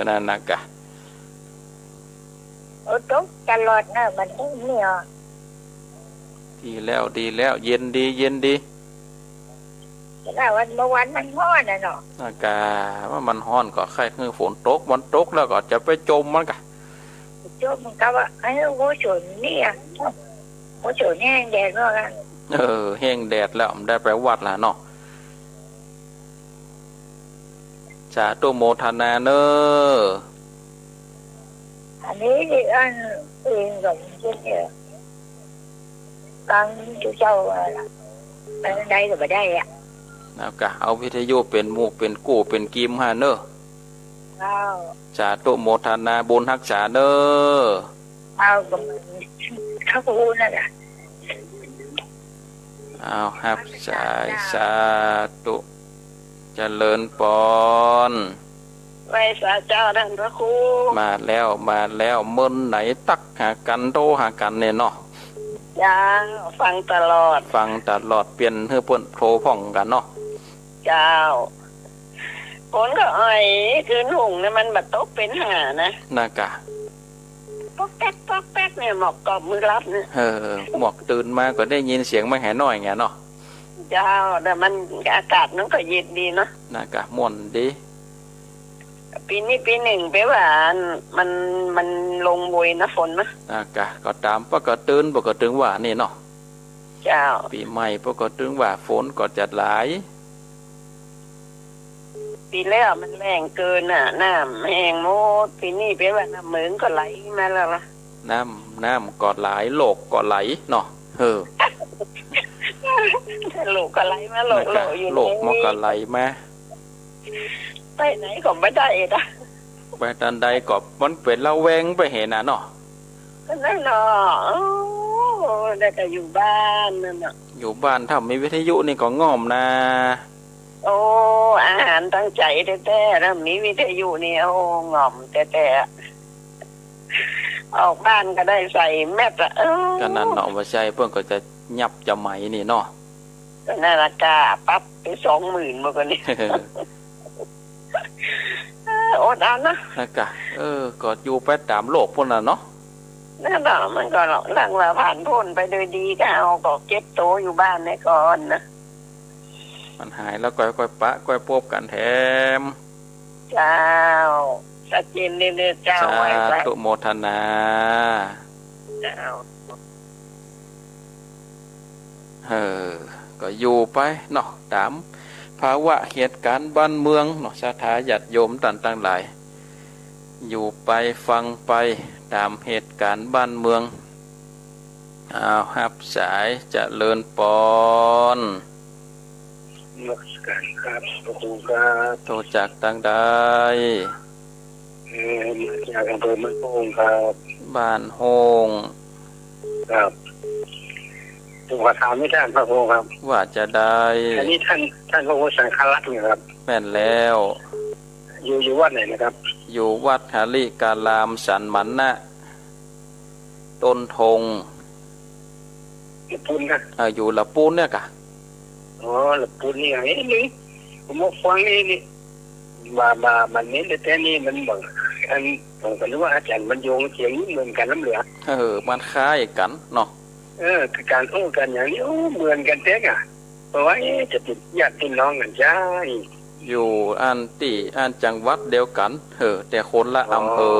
นั่นนะกะตกตลอดนะมันต้องเหนียวดีแล้วเย็นดีแต่วันเมื่อวานมันร้อนนะเนาะอากาศว่ามันร้อนก็ใครคือฝนตกมันตกแล้วก็จะไปจมมันกะจมมันก็ว่าไอ้โหฉนนี่อ่ะโหฉนแห้งแดดแล้วกันแห้งแดดแล้วมันได้ไปวัดละเนาะสาธุโมทนาเนออันนี้ที่อันเองกับเจ้าเนี่ยการเจ้าไปได้หรือไม่ได้อ่ะนะกะเอาวิทยุเป็นมูกเป็นกู้เป็นกิมฮะเนอสาธุโมทนาบุญรักษาเนอเอากับข้าวพูนั่นแหละเอาครับสาธุเจริญปอนไว้สาเจ้าท่านพระครูมาแล้วมื้อไหนตักหากันโตหากันเนี่ยเนาะจ้าฟังตลอดเปลี่ยนเฮือเปิ้นโทรพ่องกันเนาะเจ้าฝนก็อ้อยคืนหุ่งเนี่ยมันบัดตกเป็นหานะน่ากะป๊อกแป๊กเนี่ยหมอกกอบมือรับเนี่ยหมอกตื่นมาก็ได้ยินเสียงไม่แห่น้อยไงเนาะเจ้าแต่มันอากาศนั้นก็เย็นดีเนาะน่ากะม่วนดีปีนี้ปีหนึ่งไปว่ามันลงมวยนะฝนนะน่ากะก็ตามปกติตื่นปกติว่านี่เนาะเจ้าปีใหม่ปกติว่าฝนก็จะหลายปีแล้วมันแรงเกินน่ะน้ำแห้งโมดปีนี้เป็นว่าน้ำเหมืองก็ไหลมาแล้วล่ะน้ำก็ไหลโลกก็ไหลเนาะโลกก็ไหลมาโลกอยู่โลกมันก็ไหลมาไปไหนก็ไม่ได้นะไปตันใดก็มันเป็นละแวงไปเห็นน่ะเนาะก็นั่นเนาะได้แต่อยู่บ้านนั่นน่ะอยู่บ้านถ้ามีวิทยุนี่ก็ง่อมนะโอ้อาหารตั้งใจแต่แล้วมีวิทยุนี่โอ้ง่อมแต่ออกบ้านก็ได้ใส่แมสอ่ะก็นั่นเนาะว่าใช่เพิ่นก็จะยับจะไหมนี่เนาะก็นาฬิกาปั๊บไป 20,000 เมื่อก่อนนี้ อดเอานะ นะกะก็อยู่ไปตามโลกพุ่นน่ะเนาะ นั่นแหละมันก็หลังเราผ่านพ้นไปโดยดีก็เอาก็เก็บโตอยู่บ้านในก่อนนะ มันหายแล้วก้อยๆปะก้อยปบกันแถม เจ้าสัจเจนเรื่อยๆเจ้า สา ไว้ไป ธุโมทนา เจ้า ก็อยู่ไปเนาะตามภาวะเหตุการณ์บ้านเมืองเนาะศรัทธาญาติโยมต่างๆหลายอยู่ไปฟังไปตามเหตุการณ์บ้านเมืองเอาหับสายเจริญปอน นักการครับพระครูครับ โตจากต่างใด มาจากอำเภอมันโป่งครับ บ้านโฮง ครับผมขอถามไม่ได้พระครูครับ ว่าจะได้ อันนี้ท่านพระครูสังฆรัตน์เนี่ยครับ แม่นแล้ว อยู่วัดไหนนะครับ อยู่วัดหาลิกาลามสันมันนะต้นธง หลับปุนนะ อยู่ละปูนเนี่ยกะ อ๋อหลับปุนนี่ไงนี่ผมมาฟังนี่มันเน้นแต่นี่มันบอกอันผมก็รู้ว่าอาจารย์มันโยงเสียงเหมือนกันน้ำเหลือ มันคล้ายกันเนาะ การโอ้กันอย่างนี้เหมือนกันเจ๊กอ่ะเพราะว่าจะติดญาติพี่น้องกันใช่ อยู่อันจังหวัดเดียวกันแต่คนละอำเภอ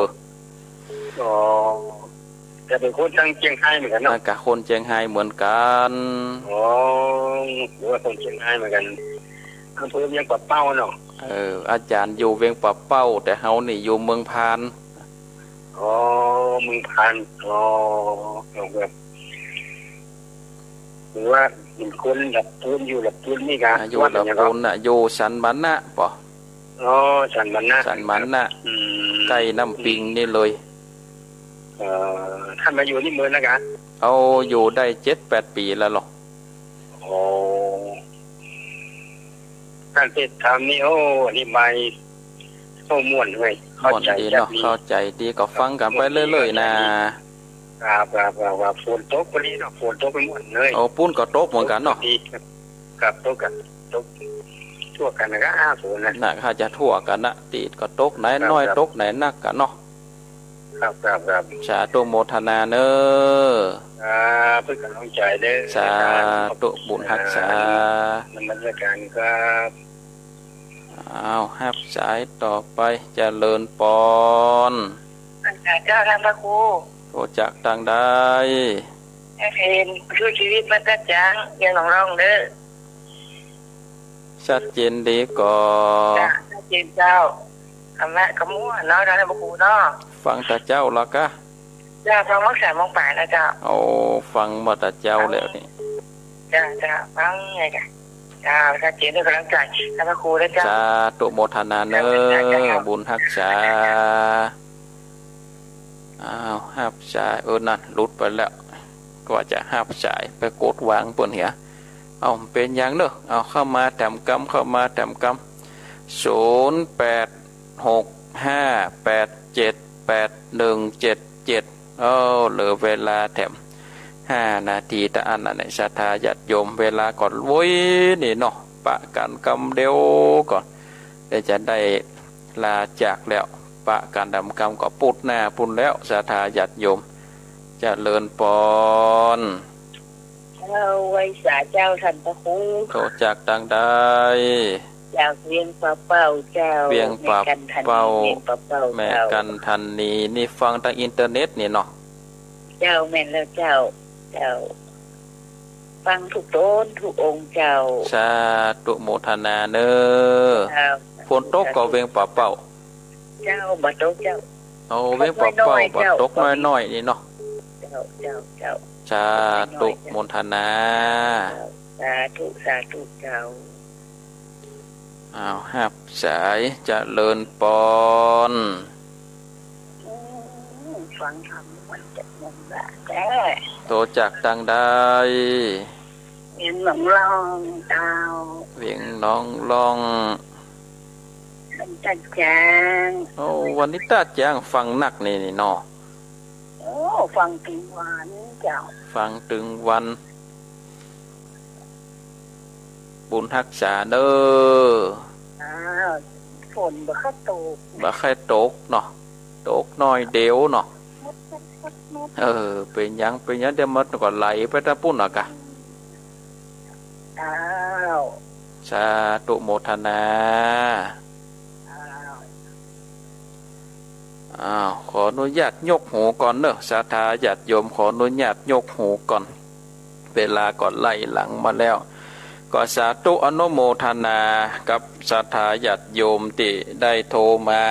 อ๋อจะเป็นคนทางเชียงรายเหมือนกันเนาะ กับคนเชียงไฮ้เหมือนกัน อ๋อหรือว่าคนเชียงรายเหมือนกันอำเภอเวียงป่าเป้าเนาะ อาจารย์อยู่เวียงป่าเป้าแต่เฮานี่อยู่เมืองพาน อ๋อมึงพันอ๋อแบบหรือว่าเป็นคนหลับปูนอยู่หลับปูนนี่กัน อยู่ละปูนน่ะอยู่สันมันนะป่ะ อ๋อสันมันนะ สันมันนะใกล้น้ำปิงนี่เลย ท่านมาอยู่นี่เมืองนะกัน เอาอยู่ได้7-8 ปีแล้วหรอก โอ้การเทศธรรมนี่อธิบายม่วนเลยเข้า ม่วน ใจ ดี จั เนาะ ดี เข้าใจดีก็ฟังกันไปเรื่อยๆนะ ว่าฝนตกพอดีเนาะฝนตกไปหมดเลย เอาปุ้นก็โต๊ะเหมือนกันเนาะ ดีกับตกกันตกทั่วกันนะก็ฝนนะ น่ะเขาจะทั่วกันนะตีดก็โต๊ะไหนน้อยโต๊ะไหนนักกันเนาะ ครับ สาธุโมทนาเนอ เพื่อกำลังใจเด้อ สาธุบุญรักษาน มัสการครับ เอาหับสายต่อไปเจริญปอน เจ้าท่านพระครู โตจากต่างใด ให้เพนช่วยชีวิตมันก็จังยังหลงร้องเด้อ ชัดเจนดีก่อ จ้าเจนเจ้าคำแม่คำมั่วเนาะท่านพระครูเนาะ ฟังตาเจ้าแล้วกะ เจ้าฟังมักษามองป่านะเจ้า เอาฟังมาตาเจ้าแล้วนี่ จ้าฟังไงกันจ้าถ้าเจนด้วยกำลังใจท่านพระครูแล้วจ้า สาธุโมทนาเนอบุญรักษาอ้าวหับสายนั่นหลุดไปแล้วก็จะหับสายไปกดวางเปิ่นเหียเอาเป็นอย่างเนอะเอาเข้ามาแถมกำ0865878177เหลือเวลาแถม5 นาทีแต่อันนั้นศรัทธาญาติโยมเวลาก่อนโว้ยนี่เนาะปะกันกำเดียวก่อนเดี๋ยวจะได้ลาจากแล้วปะกันดำกำก็ปุดหน้าปุ่นแล้วศรัทธาญาติโยมเจริญปอน ไว้สาเจ้าท่านพระครู โตจากต่างใด จากเวียงป่าเป้าเจ้า เวียงป่าเป้า เวียงป่าเป้า แม่ เจ้า กันทันนีนี่ฟังทางอินเทอร์เน็ตนี่เนาะ เจ้าแม่นแล้วเจ้า ฟังทุกต้นทุกองค์เจ้า สาธุโมทนาเนอ เจ้า ฝนตกก็เวียงป่าเป้า เจ้าบัดโตเจ้า เอาเวียงป่าเป้าบ่ตกน้อยๆนี่เนาะ เจ้า สาธุโมทนา สาธุเจ้า อ้าวหับสายเจริญปอน ฟังธรรมมันจะงงละแจ้ โตจากต่างใด เวียงหลงลองเจ้า เวียงน้องลอง มันจัดจาง โอ้วันนี้ตาแจ้งฟังนักนี่เนาะ โอ้ฟังกี่วันเจ้า ฟังถึงวันบุญรักษาเด้อ อ้าวฝ นบ่ค่าตกบ่ค่อยตกเนาะตกน้อยเดียวเนาะเป็นหยังเดี๋ยวมันก็ไหลไปตะปุ่นอ่ะกะอ้าวสาธุโมทนาขออนุญาตยกหูก่อนเนอะศรัทธาญาติโยมขออนุญาตยกหูก่อนเวลาก่อนไล่หลังมาแล้วก็สาธุอนุโมทนากับศรัทธาญาติโยมที่ได้โทรมา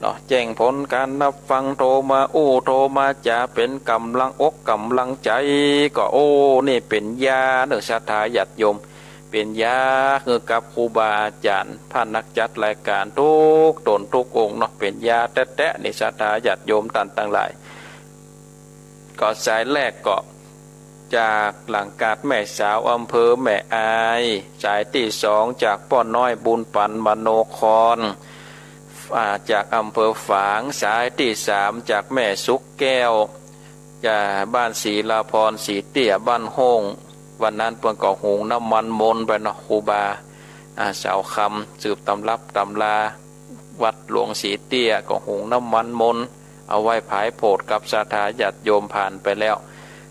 เนาะแจ้งผลการรับฟังโทรมาโทรมาจะเป็นกำลังอกกำลังใจก็นี่เป็นยาเนอะศรัทธาญาติโยมเป็นยาคือกับครูบาอาจารย์ท่านนักจัดรายการทุกตนทุกองค์เนาะเป็นยาแตะๆนี่ศรัทธาญาติโยมต่างหลายก็สายแรกก็จากหลังกาดแม่สาวอำเภอแม่อายสายที่สองจากป้อน้อยบุญปันมโนครจากอำเภอฝางสายที่สามจากแม่สุกแก้วจากบ้านศรีลาพรศรีเตี้ยบ้านโฮงวันนั้นเพิ่นก็หุงน้ำมันมนต์ไปเนาะครูบาสาวคำสืบตำรับตำลาวัดหลวงศรีเตี้ยก็หุงน้ำมันมนต์เอาไว้ผายโพดกับศรัทธาญาติโยมผ่านไปแล้ว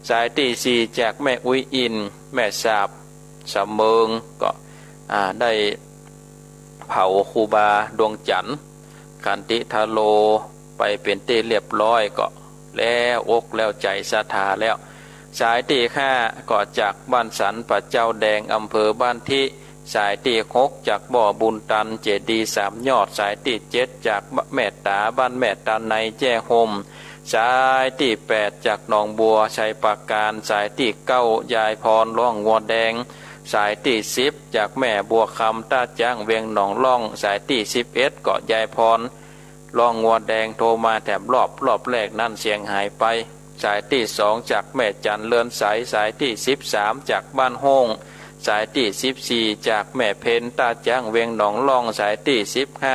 สายที่สี่จากแม่อุ้ยอินแม่สาบสำเมิงก็ได้เผาครูบาดวงจันทร์ขันติทาโลไปเป็นที่เรียบร้อยก็แล้วอกแล้วใจศรัทธาแล้วสายที่ห้าก็จากบ้านสันปัจเจ้าแดงอำเภอบ้านที่สายที่หกจากบ่อบุญตันเจดีสามยอดสายที่เจ็ดจากแม่ตาบ้านแม่ตาในแจ้ห่มสายที่แปดจากหนองบัวชัยปราการสายที่เก้ายายพรล่องงัวแดงสายที่สิบจากแม่บัวคำต้าจ้างเวียงหนองล่องสายที่11เกาะยายพรล่องงัวแดงโทรมาแถมรอบแรกนั่นเสียงหายไปสายที่สองจากแม่จันเลือนสายที่13จากบ้านโฮงสายที่14จากแม่เพนต้าจ้างเวียงหนองล่องสายที่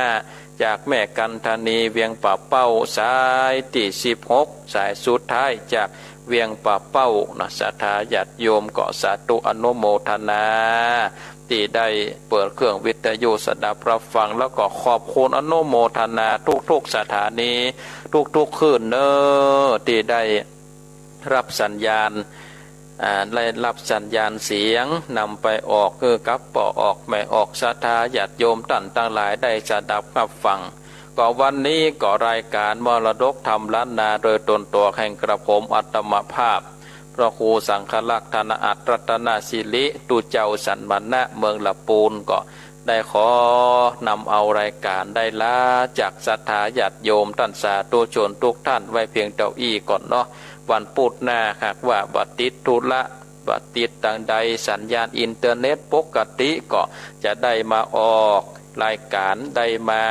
15จากแม่กันธานีเวียงป่าเป้าสายที่16สายสุดท้ายจากเวียงป่าเป้านะศรัทธาญาติโยมก็สาธุอนุโมทนาที่ได้เปิดเครื่องวิทยุสดับรับฟังแล้วก็ขอบคุณอนุโมทนาทุกสถานีทุกคืนเนอที่ได้รับสัญญาณได้รับสัญญาณเสียงนำไปออกคือกับปอออกไม่ออกศรัทธาญาติโยมต่างหลายได้สดับรับฟังก็วันนี้ก็รายการมรดกธรรมล้านนาโดยตนตัวแห่งกระผมอัตมภาพพระครูสังฆลักษณ์ธนอัตรัตนศิริตุเจ้าสันมณะเมืองละปูนก็ได้ขอนำเอารายการได้ลาจากศรัทธาญาติโยมท่านสาธุชนทุกท่านไว้เพียงเจ้าอี้ก่อนเนาะวันพุธหน้าหากว่าบัติดธุระบัติดต่างใดสัญญาณอินเทอร์เน็ตปกติก็จะได้มาออกรายการได้มา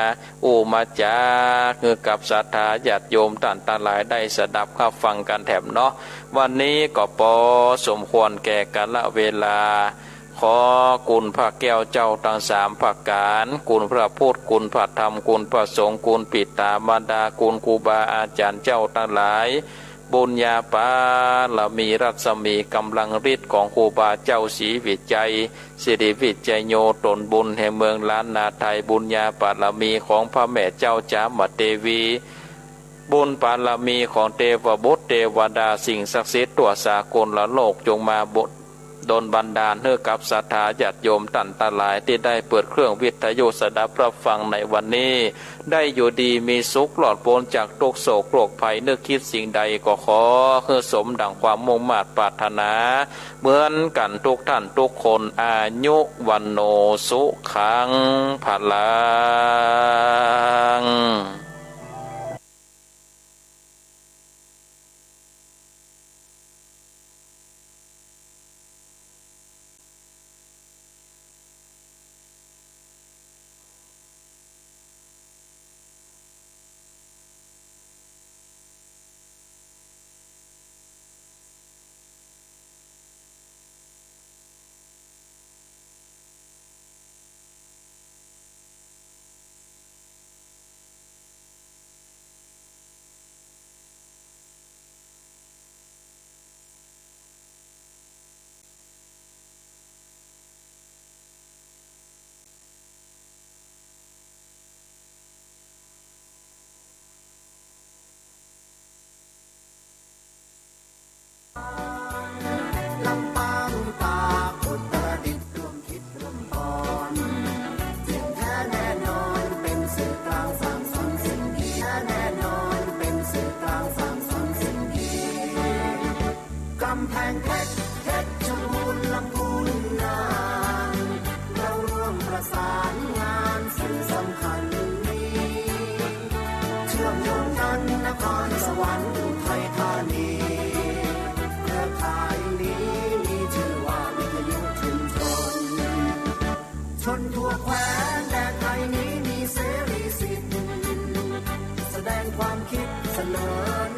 มาจากคือกับศรัทธาญาติโยมท่านทั้งหลายได้สดับเข้าฟังกันแถมเนาะวันนี้ก็พอสมควรแก่กาลเวลาขอคุณพระแก้วเจ้าทั้งสามประการคุณพระพุทธคุณพระธรรมคุณพระสงฆ์คุณปิตามารดาคุณครูบาอาจารย์เจ้าทั้งหลายบุญญาปาละมีรัศมีกำลังฤทธิ์ของครูบาเจ้าศรีวิจัยสิริวิจัยโยตนบุญแห่งเมืองล้านนาไทยบุญญาปาละมีของพระแม่เจ้าจามเทวีบุญปาละมีของเทวบุตรเทวดาสิ่งศักดิ์สิทธิ์ตัวสากลละโลกจงมาบดดลบันดาลให้กับศรัทธาญาติโยมท่านทั้งหลายที่ได้เปิดเครื่องวิทยุสดับรับฟังในวันนี้ได้อยู่ดีมีสุขปลอดพ้นจากทุกโศกโรคภัยนึกคิดสิ่งใดก็ขอให้สมดังความมุ่งมา่ปรารถนาเหมือนกันทุกท่านทุกคนอายุวันโนสุขังพลัง ำคัญนี้เชื่อมโยงกันนครสวรรค์ไทยธานีเครือข่ายนี้มีชื่อว่าวิทยุชุมชนชนทั่วแคว้นแดนไทยนี้มีเสรีสิทธิ์แสดงความคิดเสนอ